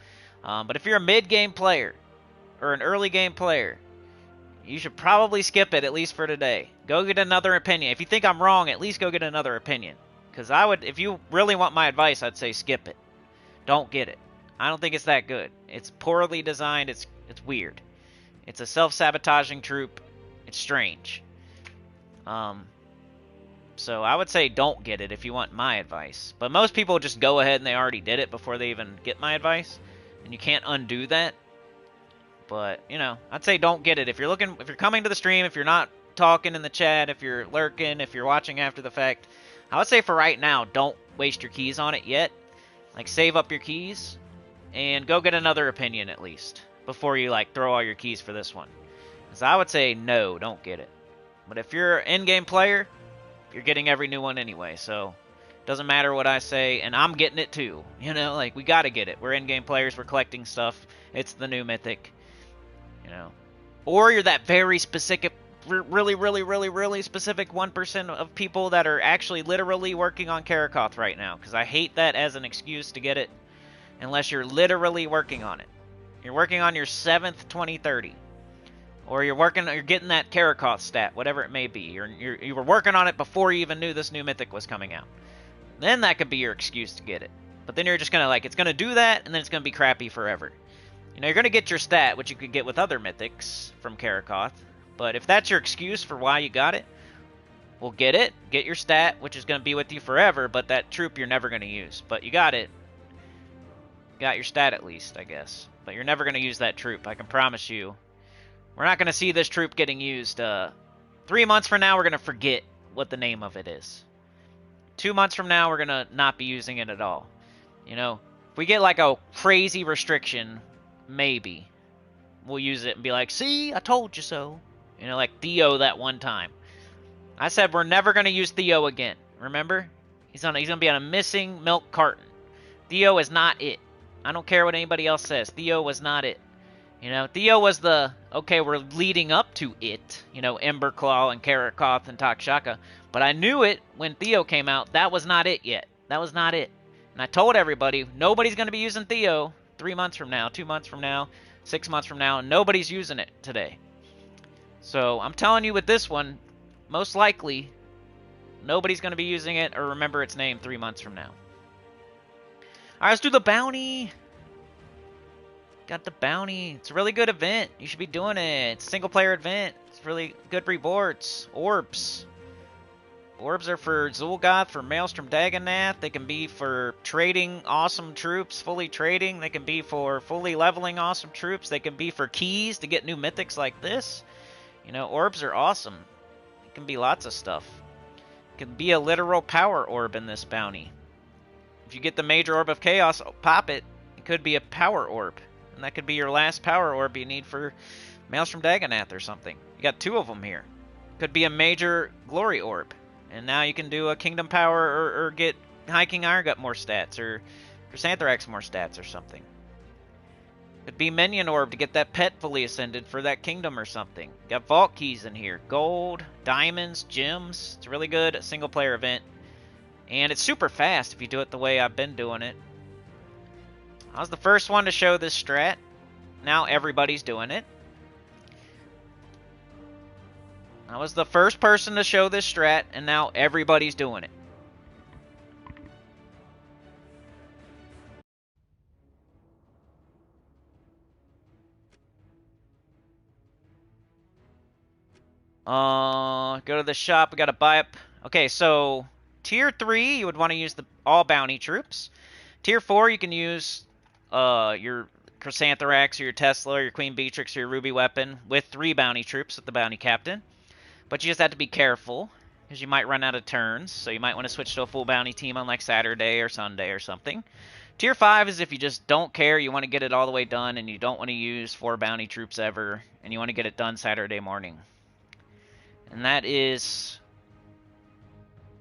But if you're a mid-game player, or an early-game player, you should probably skip it, at least for today. Go get another opinion. If you think I'm wrong, at least go get another opinion. Because I would, if you really want my advice, I'd say skip it. Don't get it. I don't think it's that good. It's poorly designed. It's weird. It's a self-sabotaging troop. It's strange. So I would say don't get it if you want my advice. But most people just go ahead and they already did it before they even get my advice. And you can't undo that. But, you know, I'd say don't get it. If you're coming to the stream, if you're not talking in the chat, if you're lurking, if you're watching after the fact, I would say for right now, don't waste your keys on it yet. Like, save up your keys and go get another opinion at least before you, like, throw all your keys for this one. Because I would say no, don't get it. But if you're an in-game player, you're getting every new one anyway, so it doesn't matter what I say, and I'm getting it too. You know, like, we gotta get it. We're in-game players, we're collecting stuff. It's the new Mythic. You know, or you're that very specific, really specific 1% of people that are actually literally working on Karakoth right now. Because I hate that as an excuse to get it, unless you're literally working on it. You're working on your 7th 2030, or you're getting that Karakoth stat, whatever it may be. You were working on it before you even knew this new Mythic was coming out. Then that could be your excuse to get it. But then you're just gonna it's gonna do that, and then it's gonna be crappy forever. You know, you're going to get your stat, which you could get with other Mythics from Karakoth. But if that's your excuse for why you got it, well, get it. Get your stat, which is going to be with you forever, but that troop you're never going to use. But you got it. Got your stat at least, I guess. But you're never going to use that troop, I can promise you. We're not going to see this troop getting used. 3 months from now, we're going to forget what the name of it is. 2 months from now, we're going to not be using it at all. You know, if we get like a crazy restriction, maybe we'll use it and be like, see, I told you so. You know, like Theo that one time. I said we're never going to use Theo again. Remember? He's gonna be on a missing milk carton. Theo is not it. I don't care what anybody else says. Theo was not it. You know, Theo was the, okay, we're leading up to it. You know, Emberclaw and Karakoth and Takshaka. But I knew it when Theo came out. That was not it yet. That was not it. And I told everybody, nobody's going to be using Theo 3 months from now, 2 months from now, 6 months from now. And nobody's using it today. So I'm telling you with this one, most likely, nobody's going to be using it or remember its name 3 months from now. Alright, let's do the bounty. Got the bounty. It's a really good event. You should be doing it. It's a single-player event. It's really good rewards. Orbs. Orbs are for Zul'Goth, for Maelstrom Dagonath. They can be for trading awesome troops, fully trading. They can be for fully leveling awesome troops. They can be for keys to get new mythics like this. You know, orbs are awesome. It can be lots of stuff. It can be a literal power orb in this bounty. If you get the Major Orb of Chaos, pop it. It could be a power orb. And that could be your last power orb you need for Maelstrom Dagonath or something. You got 2 of them here. Could be a major glory orb. And now you can do a kingdom power or get High King Irongut more stats or Chrysanthrax more stats or something. Could be Minion Orb to get that pet fully ascended for that kingdom or something. Got vault keys in here. Gold, diamonds, gems. It's a really good single player event. And it's super fast if you do it the way I've been doing it. I was the first one to show this strat. Now everybody's doing it. I was the first person to show this strat, and now everybody's doing it. Go to the shop. We got to buy up. Okay, so Tier 3, you would want to use the all bounty troops. Tier 4, you can use your Chrysanthrax or your Tesla or your Queen Beatrix or your Ruby Weapon with 3 bounty troops with the bounty captain. But you just have to be careful because you might run out of turns. So you might want to switch to a full bounty team on like Saturday or Sunday or something. Tier 5 is if you just don't care, you want to get it all the way done and you don't want to use 4 bounty troops ever and you want to get it done Saturday morning. And that is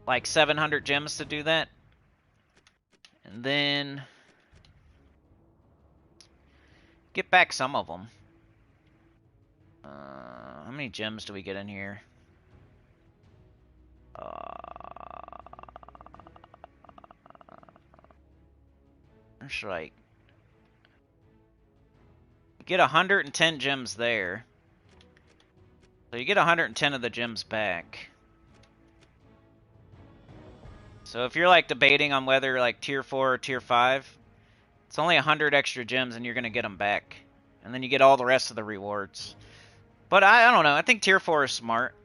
like 700 gems to do that. And then get back some of them. How many gems do we get in here? There's like... You get 110 gems there. So you get 110 of the gems back. So if you're like debating on whether like tier 4 or tier 5, it's only 100 extra gems and you're going to get them back. And then you get all the rest of the rewards. But I don't know. I think tier 4 is smart.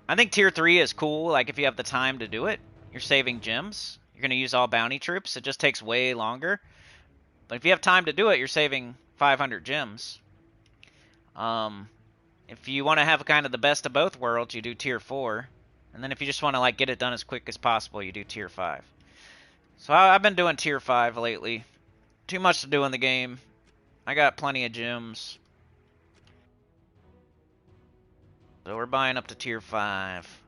I think tier 3 is cool. Like if you have the time to do it, you're saving gems. You're going to use all bounty troops. It just takes way longer. But if you have time to do it, you're saving 500 gems. If you want to have kind of the best of both worlds, you do tier 4. And then if you just want to like get it done as quick as possible, you do tier 5. So I've been doing tier 5 lately. Too much to do in the game. I got plenty of gems. So we're buying up to tier 5.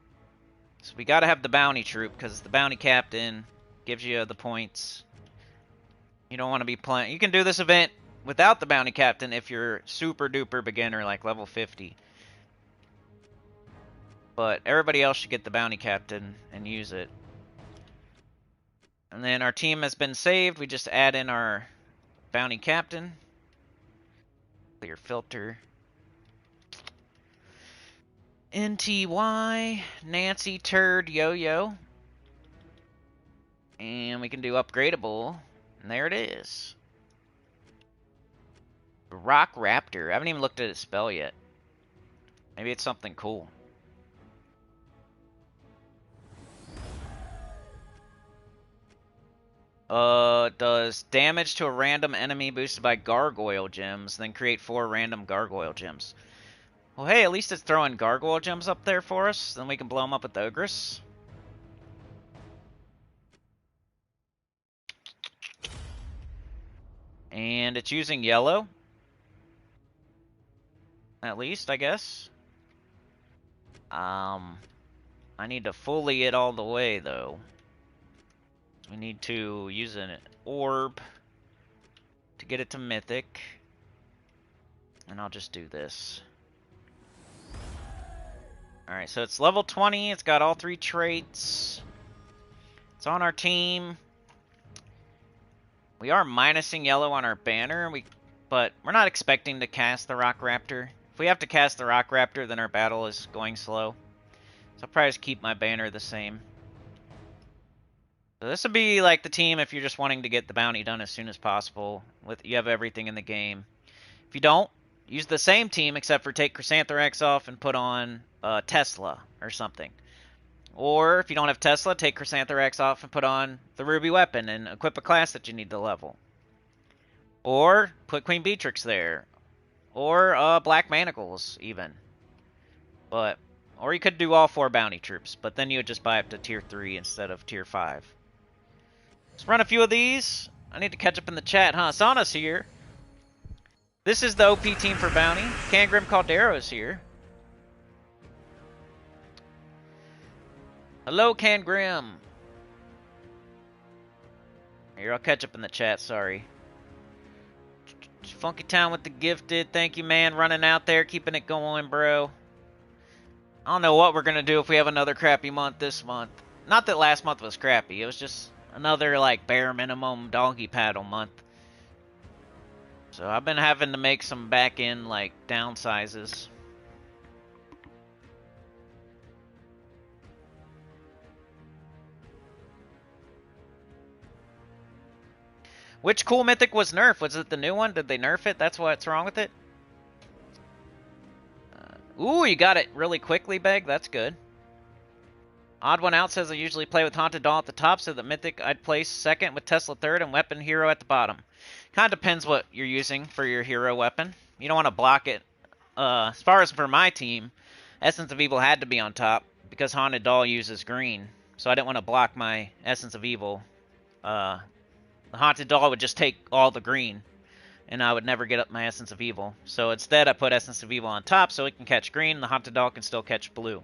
So we got to have the bounty troop because the bounty captain gives you the points. You don't want to be playing. You can do this event without the bounty captain if you're super duper beginner like level 50. But everybody else should get the bounty captain and use it. And then our team has been saved. We just add in our bounty captain. Clear filter. NTY, Nancy Turd Yo-Yo. And we can do upgradable. And there it is. Rock Raptor. I haven't even looked at its spell yet. Maybe it's something cool. Does damage to a random enemy boosted by gargoyle gems, then create 4 random gargoyle gems. Well, hey, at least it's throwing gargoyle gems up there for us. Then we can blow them up with the Ogress. And it's using yellow. At least, I guess. I need to fully it all the way, though. We need to use an orb. get it to Mythic. And I'll just do this. Alright, so it's level 20. It's got all 3 traits. It's on our team. We are minusing yellow on our banner, but we're not expecting to cast the Rock Raptor. If we have to cast the Rock Raptor, then our battle is going slow. So I'll probably just keep my banner the same. So this would be like the team if you're just wanting to get the bounty done as soon as possible. You have everything in the game. If you don't, use the same team except for take Chrysanthrax off and put on Tesla or something. Or if you don't have Tesla, take Chrysanthrax off and put on the Ruby Weapon and equip a class that you need to level. Or put Queen Beatrix there. Or Black Manacles even. Or you could do all 4 bounty troops, but then you would just buy up to tier 3 instead of tier 5. Let's run a few of these. I need to catch up in the chat, huh? Sauna's here. This is the OP team for bounty. Cangrim Caldero's here. Hello, Cangrim. Here, I'll catch up in the chat, sorry. Funky Town with the gifted. Thank you, man. Running out there, keeping it going, bro. I don't know what we're going to do if we have another crappy month this month. Not that last month was crappy. It was just another, like, bare minimum doggy paddle month. So I've been having to make some back-end, like, downsizes. Which cool mythic was nerfed? Was it the new one? Did they nerf it? That's what's wrong with it? Ooh, you got it really quickly, Beg. That's good. Odd One Out says I usually play with Haunted Doll at the top, so that Mythic I'd place second with Tesla third and Weapon Hero at the bottom. Kind of depends what you're using for your hero weapon. You don't want to block it. As far as for my team, Essence of Evil had to be on top because Haunted Doll uses green, so I didn't want to block my Essence of Evil. The Haunted Doll would just take all the green, and I would never get up my Essence of Evil. So instead, I put Essence of Evil on top so it can catch green, and the Haunted Doll can still catch blue.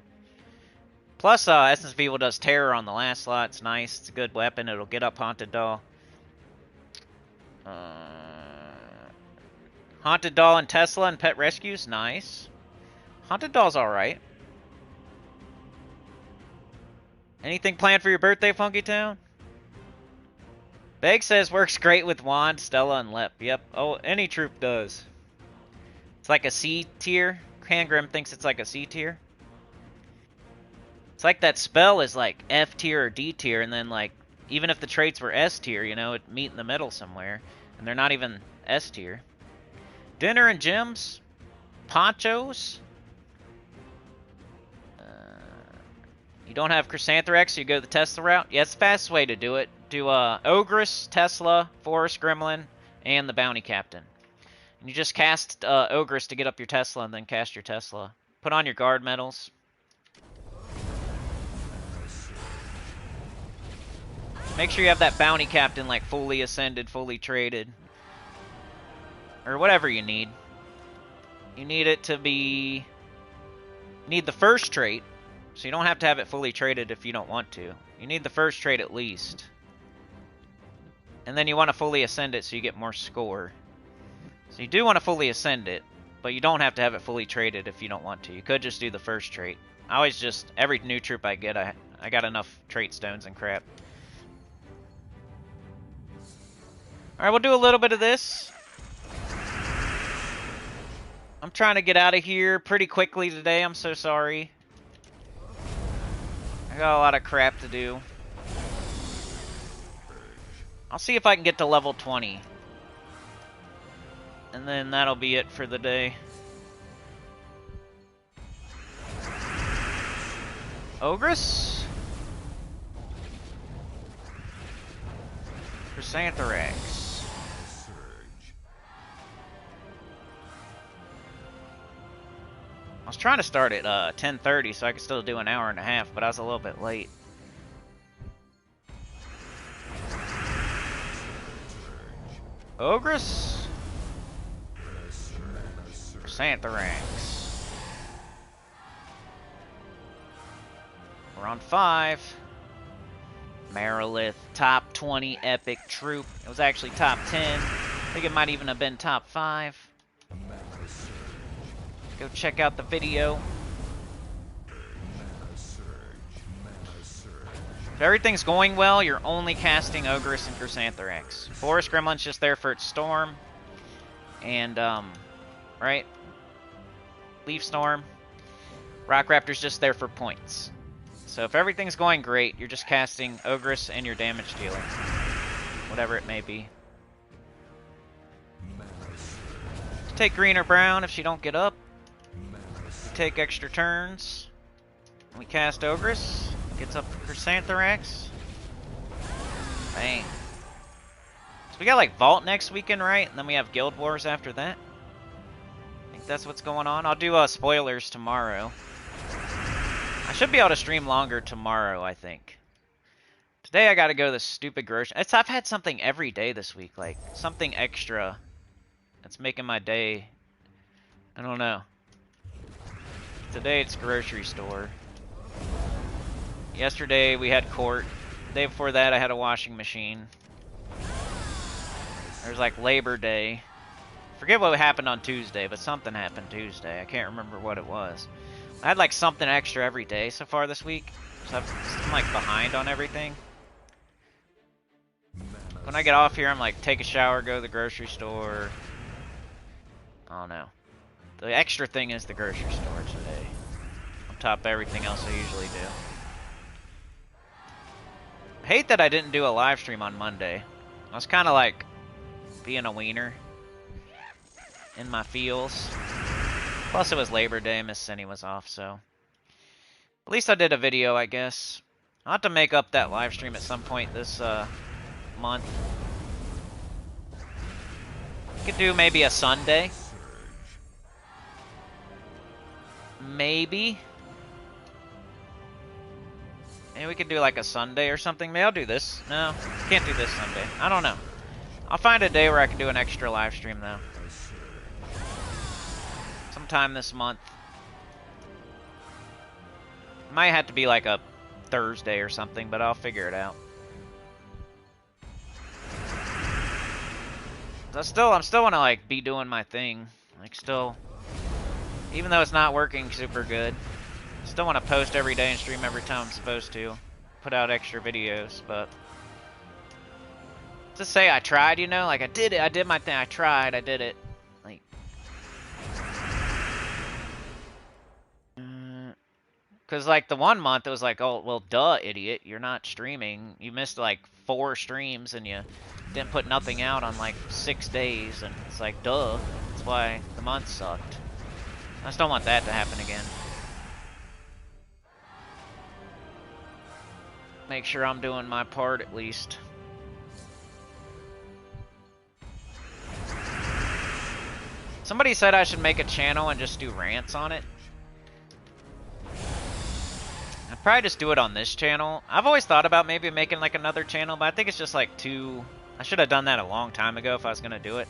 Plus, Essence of Evil does Terror on the last slot. It's nice. It's a good weapon. It'll get up Haunted Doll. Haunted Doll and Tesla and Pet Rescues. Nice. Haunted Doll's alright. Anything planned for your birthday, Funky Town? Beg says works great with Wand, Stella, and Lep. Yep. Oh, any troop does. It's like a C tier. Cangrim thinks it's like a C tier. It's like that spell is like F tier or D tier, and then like, even if the traits were S tier, you know, it'd meet in the middle somewhere. And they're not even S tier. Dinner and gems. Ponchos. You don't have Chrysanthrax, so you go the Tesla route. Yeah, it's the fastest way to do it. Do Ogress, Tesla, Forest Gremlin, and the Bounty Captain. And you just cast Ogress to get up your Tesla, and then cast your Tesla. Put on your guard medals. Make sure you have that Bounty Captain like fully ascended, fully traded. Or whatever you need. You need it to be... You need the first trait. So you don't have to have it fully traded if you don't want to. You need the first trait at least. And then you want to fully ascend it so you get more score. So you do want to fully ascend it, but you don't have to have it fully traded if you don't want to. You could just do the first trait. I always just, every new troop I get, I got enough trait stones and crap. Alright, we'll do a little bit of this. I'm trying to get out of here pretty quickly today, I'm so sorry. I got a lot of crap to do. I'll see if I can get to level 20. And then that'll be it for the day. Ogress? Chrysanthrax. I was trying to start at 10:30 so I could still do an hour and a half, but I was a little bit late. Ogress? Chrysanthrax. We're on 5. Marilith, top 20 epic troop. It was actually top 10. think it might even have been top 5. Go check out the video. If everything's going well, you're only casting Ogress and Chrysantherax. Forest Gremlin's just there for its Storm. And, right? Leaf Storm. Rock Raptor's just there for points. So if everything's going great, you're just casting Ogress and your damage dealer. Whatever it may be. Take green or brown if she don't get up. Take extra turns. We cast Ogress. Gets up Chrysantherax. Bang. So we got like Vault next weekend, right? And then we have Guild Wars after that. I think that's what's going on. I'll do spoilers tomorrow. I should be able to stream longer tomorrow, I think. Today I gotta go to the stupid grocery. I've had something every day this week, like something extra. That's making my day. I don't know. Today it's grocery store. Yesterday we had court. The day before that I had a washing machine. There's like Labor Day. Forget what happened on Tuesday, but something happened Tuesday. I can't remember what it was. I had like something extra every day so far this week. So I'm like behind on everything. When I get off here, I'm like, take a shower, go to the grocery store. I don't know. The extra thing is the grocery store today. On top of everything else I usually do. I hate that I didn't do a live stream on Monday. I was kind of like being a wiener in my feels. Plus it was Labor Day, Miss Cindy was off, so. At least I did a video, I guess. I'll have to make up that live stream at some point this month. Could do maybe a Sunday. Maybe. Maybe we could do like a Sunday or something. Maybe I'll do this. No, can't do this Sunday. I don't know. I'll find a day where I can do an extra live stream though. Sometime this month. Might have to be like a Thursday or something, but I'll figure it out. I still want to like be doing my thing. Like still, even though it's not working super good, still want to post every day and stream every time I'm supposed to. Put out extra videos, but just say I tried, you know, like I did it. I did my thing. I tried. I did it. Like, because like the 1 month it was like, oh well, duh, idiot, you're not streaming. You missed like 4 streams and you didn't put nothing out on like 6 days, and it's like, duh. That's why the month sucked. I just don't want that to happen again. Make sure I'm doing my part at least. Somebody said I should make a channel and just do rants on it. I'd probably just do it on this channel. I've always thought about maybe making like another channel, but I think it's just like too... I should have done that a long time ago if I was going to do it.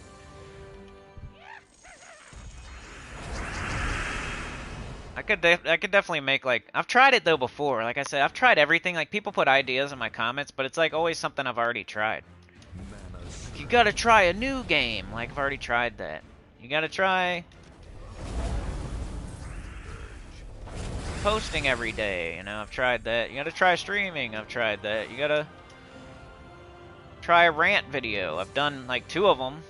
I could definitely make like... I've tried it though before. Like I said, I've tried everything. Like people put ideas in my comments, but it's like always something I've already tried. You gotta try a new game. Like I've already tried that. You gotta try posting every day. You know, I've tried that. You gotta try streaming. I've tried that. You gotta try a rant video. I've done like 2 of them.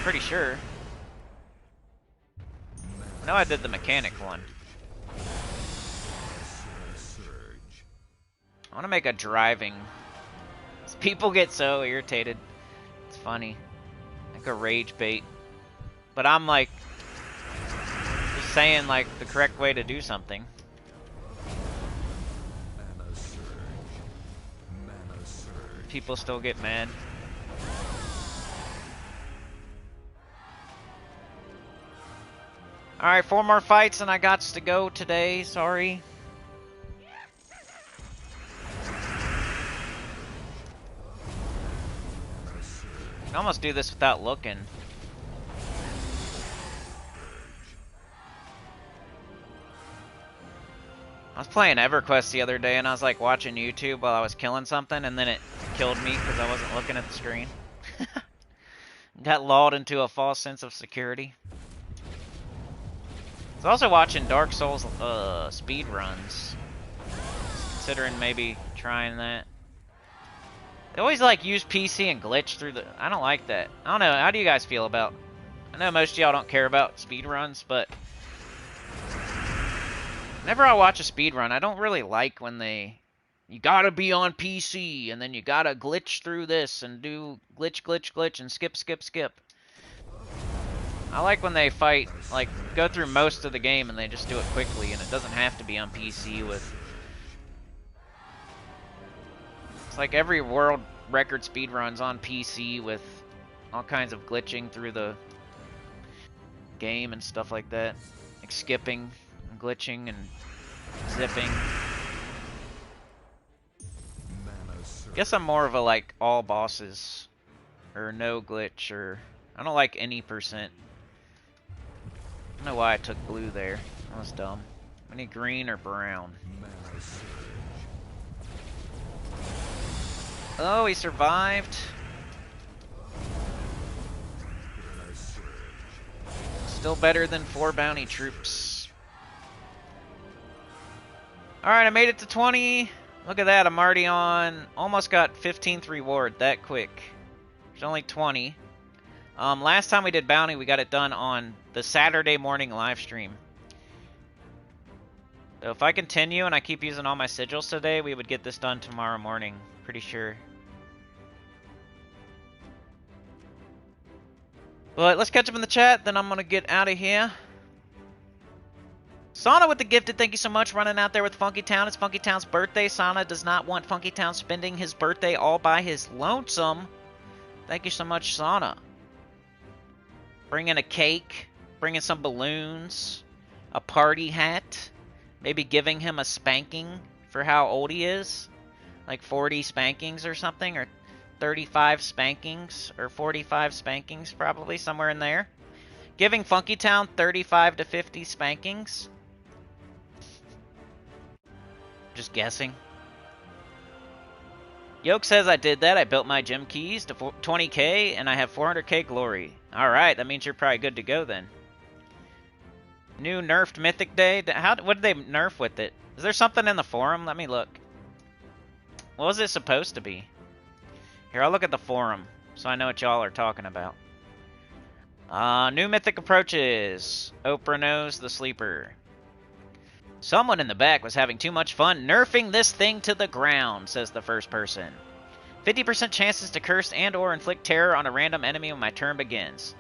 Pretty sure. I know I did the mechanic one. I want to make a driving. People get so irritated. It's funny. Like a rage bait. But I'm like just saying like the correct way to do something. People still get mad. Alright, 4 more fights and I got to go today. Sorry. I can almost do this without looking. I was playing EverQuest the other day and I was like watching YouTube while I was killing something, and then it killed me because I wasn't looking at the screen. Got lulled into a false sense of security. I was also watching Dark Souls speed runs. Considering maybe trying that. They always like use PC and glitch through the... I don't like that. I don't know. How do you guys feel about... I know most of y'all don't care about speed runs, but... Whenever I watch a speed run, I don't really like when they... You gotta be on PC, and then you gotta glitch through this, and do glitch, glitch, glitch, and skip, skip, skip. I like when they fight, like, go through most of the game, and they just do it quickly, and it doesn't have to be on PC with... It's like every world record speed run's on PC with all kinds of glitching through the game and stuff like that. Like skipping, and glitching, and zipping. Guess I'm more of a, like, all bosses, or no glitch, or... I don't like any percent. I don't know why I took blue there. That was dumb. I need green or brown. Oh, he survived. Still better than 4 bounty troops. Alright, I made it to 20. Look at that, I'm already on... Almost got 15th reward that quick. There's only 20. Last time we did bounty, we got it done on the Saturday morning live stream. So if I continue and I keep using all my sigils today, we would get this done tomorrow morning. Pretty sure. But let's catch up in the chat, then I'm going to get out of here. Sauna with the gifted, thank you so much. Running out there with Funky Town. It's Funky Town's birthday. Sauna does not want Funky Town spending his birthday all by his lonesome. Thank you so much, Sauna. Bringing a cake, bringing some balloons, a party hat, maybe giving him a spanking for how old he is. Like 40 spankings or something, or 35 spankings, or 45 spankings, probably, somewhere in there. Giving Funky Town 35 to 50 spankings. Just guessing. Yoke says I did that. I built my gym keys to 20k, and I have 400k glory. Alright, that means you're probably good to go then. New nerfed Mythic Day. What did they nerf with it? Is there something in the forum? Let me look. What was it supposed to be? Here, I'll look at the forum, so I know what y'all are talking about. New Mythic approaches. OKRA'NOS the Sleeper. Someone in the back was having too much fun nerfing this thing to the ground, says the first person. 50% chances to curse and or inflict terror on a random enemy when my turn begins.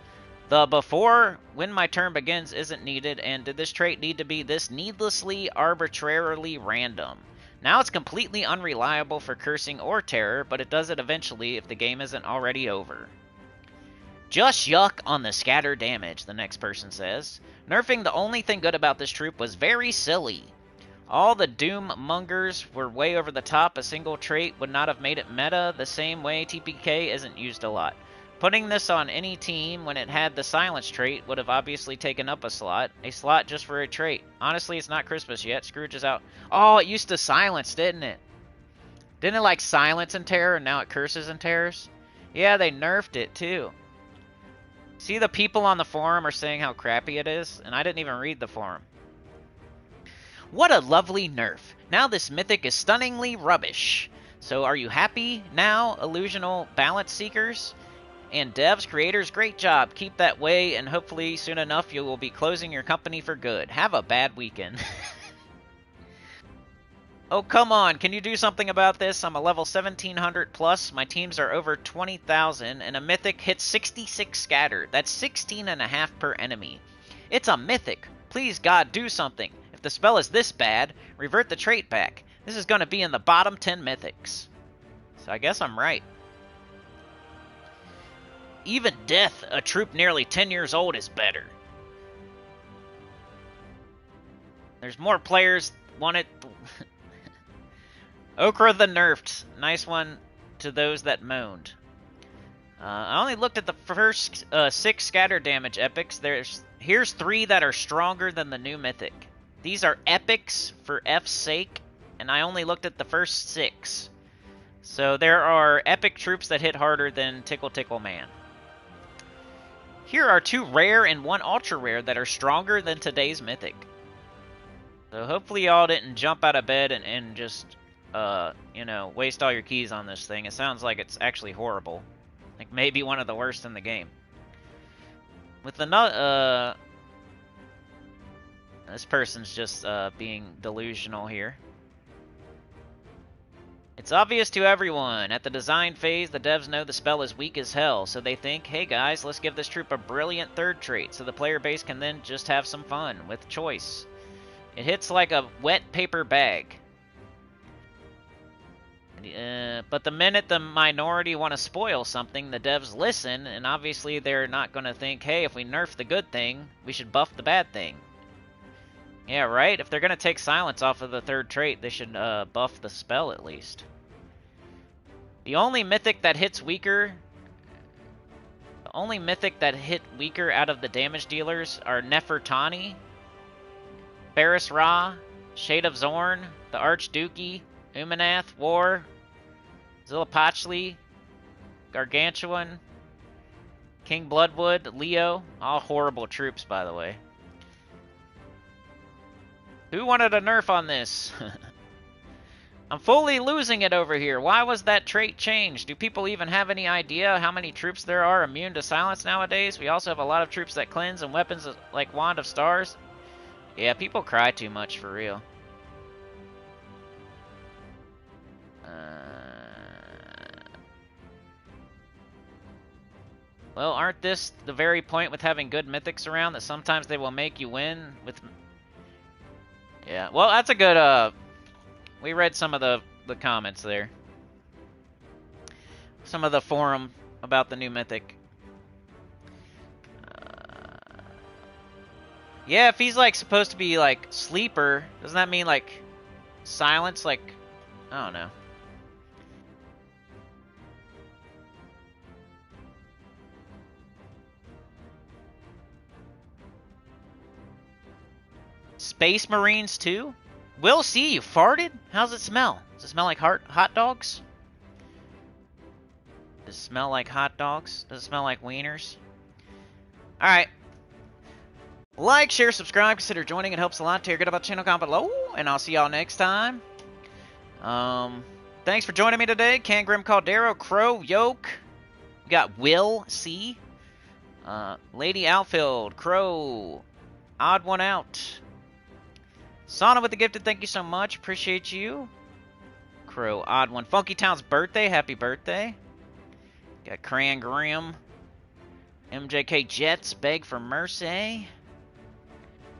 The before when my turn begins isn't needed, and did this trait need to be this needlessly, arbitrarily random? Now it's completely unreliable for cursing or terror, but it does it eventually if the game isn't already over. Just yuck on the scatter damage, the next person says. Nerfing the only thing good about this troop was very silly. All the Doom Mongers were way over the top. A single trait would not have made it meta the same way TPK isn't used a lot. Putting this on any team when it had the silence trait would have obviously taken up a slot just for a trait. Honestly, it's not Christmas yet. Scrooge is out. Oh, it used to silence, didn't it? Didn't it like silence and terror, and now it curses and terrors? Yeah, they nerfed it too. See, the people on the forum are saying how crappy it is, and I didn't even read the forum. What a lovely nerf. Now this mythic is stunningly rubbish. So are you happy now, illusional balance seekers? And devs, creators, great job. Keep that way, and hopefully soon enough you will be closing your company for good. Have a bad weekend. Oh, come on. Can you do something about this? I'm a level 1700 plus. My teams are over 20,000, and a mythic hits 66 scattered. That's 16.5 per enemy. It's a mythic. Please, God, do something. If the spell is this bad, revert the trait back. This is going to be in the bottom 10 mythics. So I guess I'm right. Even death, a troop nearly 10 years old, is better. There's more players want it. Okra the Nerfed. Nice one to those that moaned. I only looked at the first 6 scatter damage epics. Here's 3 that are stronger than the new mythic. These are epics for F's sake, and I only looked at the first 6. So there are epic troops that hit harder than Tickle Tickle Man. Here are 2 rare and 1 ultra rare that are stronger than today's Mythic. So hopefully y'all didn't jump out of bed and just, you know, waste all your keys on this thing. It sounds like it's actually horrible. Like, maybe one of the worst in the game. With the this person's just being delusional here. It's obvious to everyone. At the design phase, the devs know the spell is weak as hell, so they think, hey guys, let's give this troop a brilliant third trait, so the player base can then just have some fun with choice. It hits like a wet paper bag. But the minute the minority want to spoil something, the devs listen, and obviously they're not going to think, hey, if we nerf the good thing, we should buff the bad thing. Yeah, right? If they're going to take silence off of the third trait, they should buff the spell at least. The only mythic that hits weaker... The only mythic that hit weaker out of the damage dealers are Nefertani, Ferris Ra, Shade of Zorn, the Archduke, Umanath, War, Zillipochli, Gargantuan, King Bloodwood, Leo. All horrible troops, by the way. Who wanted a nerf on this? I'm fully losing it over here. Why was that trait changed? Do people even have any idea how many troops there are immune to silence nowadays? We also have a lot of troops that cleanse and weapons like Wand of Stars. Yeah, people cry too much for real. Well, aren't this the very point with having good mythics around, that sometimes they will make you win with... Yeah, well, that's a good, we read some of the comments there. Some of the forum about the new mythic. Yeah, if he's, like, supposed to be, like, sleeper, doesn't that mean, like, silence? Like, I don't know. Space Marines too? We'll see. You farted? How's it smell? Does it smell like hot dogs? Does it smell like hot dogs? Does it smell like wieners? Alright. Like, share, subscribe, consider joining. It helps a lot. Tell your good about the channel, comment below. And I'll see y'all next time. Thanks for joining me today. Cangrim Caldero, Crow, Yoke. We got Will C. Lady Outfield, Crow. Odd one out. Sana with the gifted, thank you so much. Appreciate you. Crow, odd one. Funky Town's birthday, happy birthday. Got Cran Grim. MJK Jets, beg for mercy.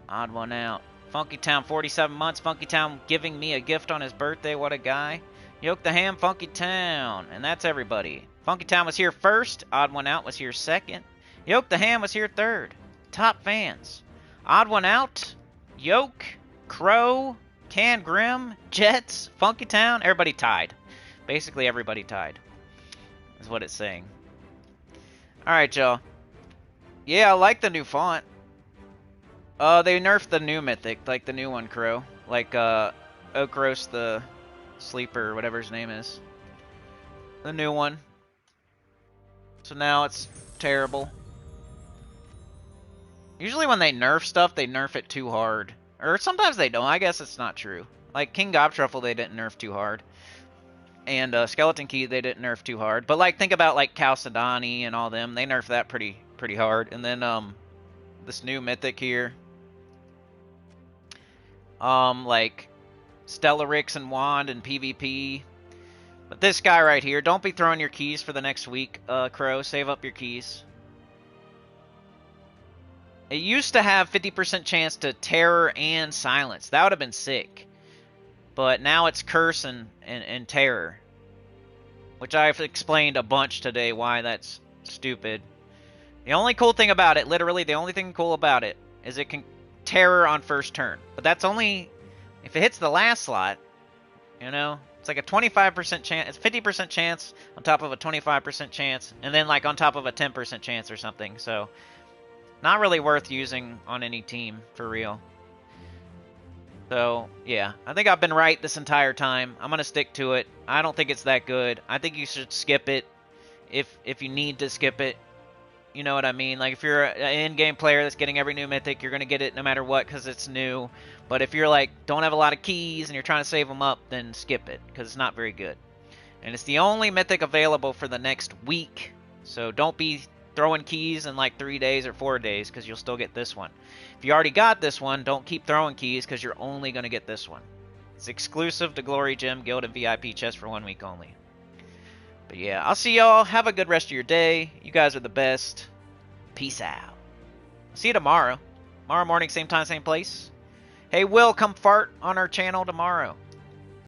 Odd one out. Funky Town, 47 months. Funky Town giving me a gift on his birthday, what a guy. Yoke the Ham, Funky Town. And that's everybody. Funky Town was here first. Odd one out was here second. Yoke the Ham was here third. Top fans. Odd one out. Yoke. Crow, Can Grim, Jets, Funky Town, everybody tied. Basically everybody tied, is what it's saying. Alright, y'all. Yeah, I like the new font. They nerfed the new mythic, like the new one, Crow. Like, OKRA'NOS the Sleeper, or whatever his name is. The new one. So now it's terrible. Usually when they nerf stuff, they nerf it too hard. Or sometimes they don't. I guess it's not true. Like King Gobtruffle, they didn't nerf too hard. And Skeleton Key, they didn't nerf too hard. But like, think about like Chalcedony and all them. They nerfed that pretty hard. And then this new mythic here. Like Stellarix and Wand and PvP. But this guy right here, don't be throwing your keys for the next week, Crow. Save up your keys. It used to have 50% chance to Terror and Silence. That would have been sick. But now it's Curse and Terror. Which I've explained a bunch today why that's stupid. The only cool thing about it, literally the only thing cool about it, is it can Terror on first turn. But that's only if it hits the last slot. You know? It's like a 25% chance. It's 50% chance on top of a 25% chance. And then like on top of a 10% chance or something. So... not really worth using on any team, for real. So, yeah. I think I've been right this entire time. I'm going to stick to it. I don't think it's that good. I think you should skip it if you need to skip it. You know what I mean? Like, if you're an in-game player that's getting every new mythic, you're going to get it no matter what because it's new. But if you're like, don't have a lot of keys and you're trying to save them up, then skip it because it's not very good. And it's the only mythic available for the next week. So don't be throwing keys in like 3 days or 4 days because you'll still get this one. If you already got this one, don't keep throwing keys because you're only going to get this one. It's exclusive to Glory Gem, Guild, and VIP chest for 1 week only. But yeah, I'll see y'all. Have a good rest of your day. You guys are the best. Peace out. See you tomorrow. Tomorrow morning, same time, same place. Hey, Will, come fart on our channel tomorrow.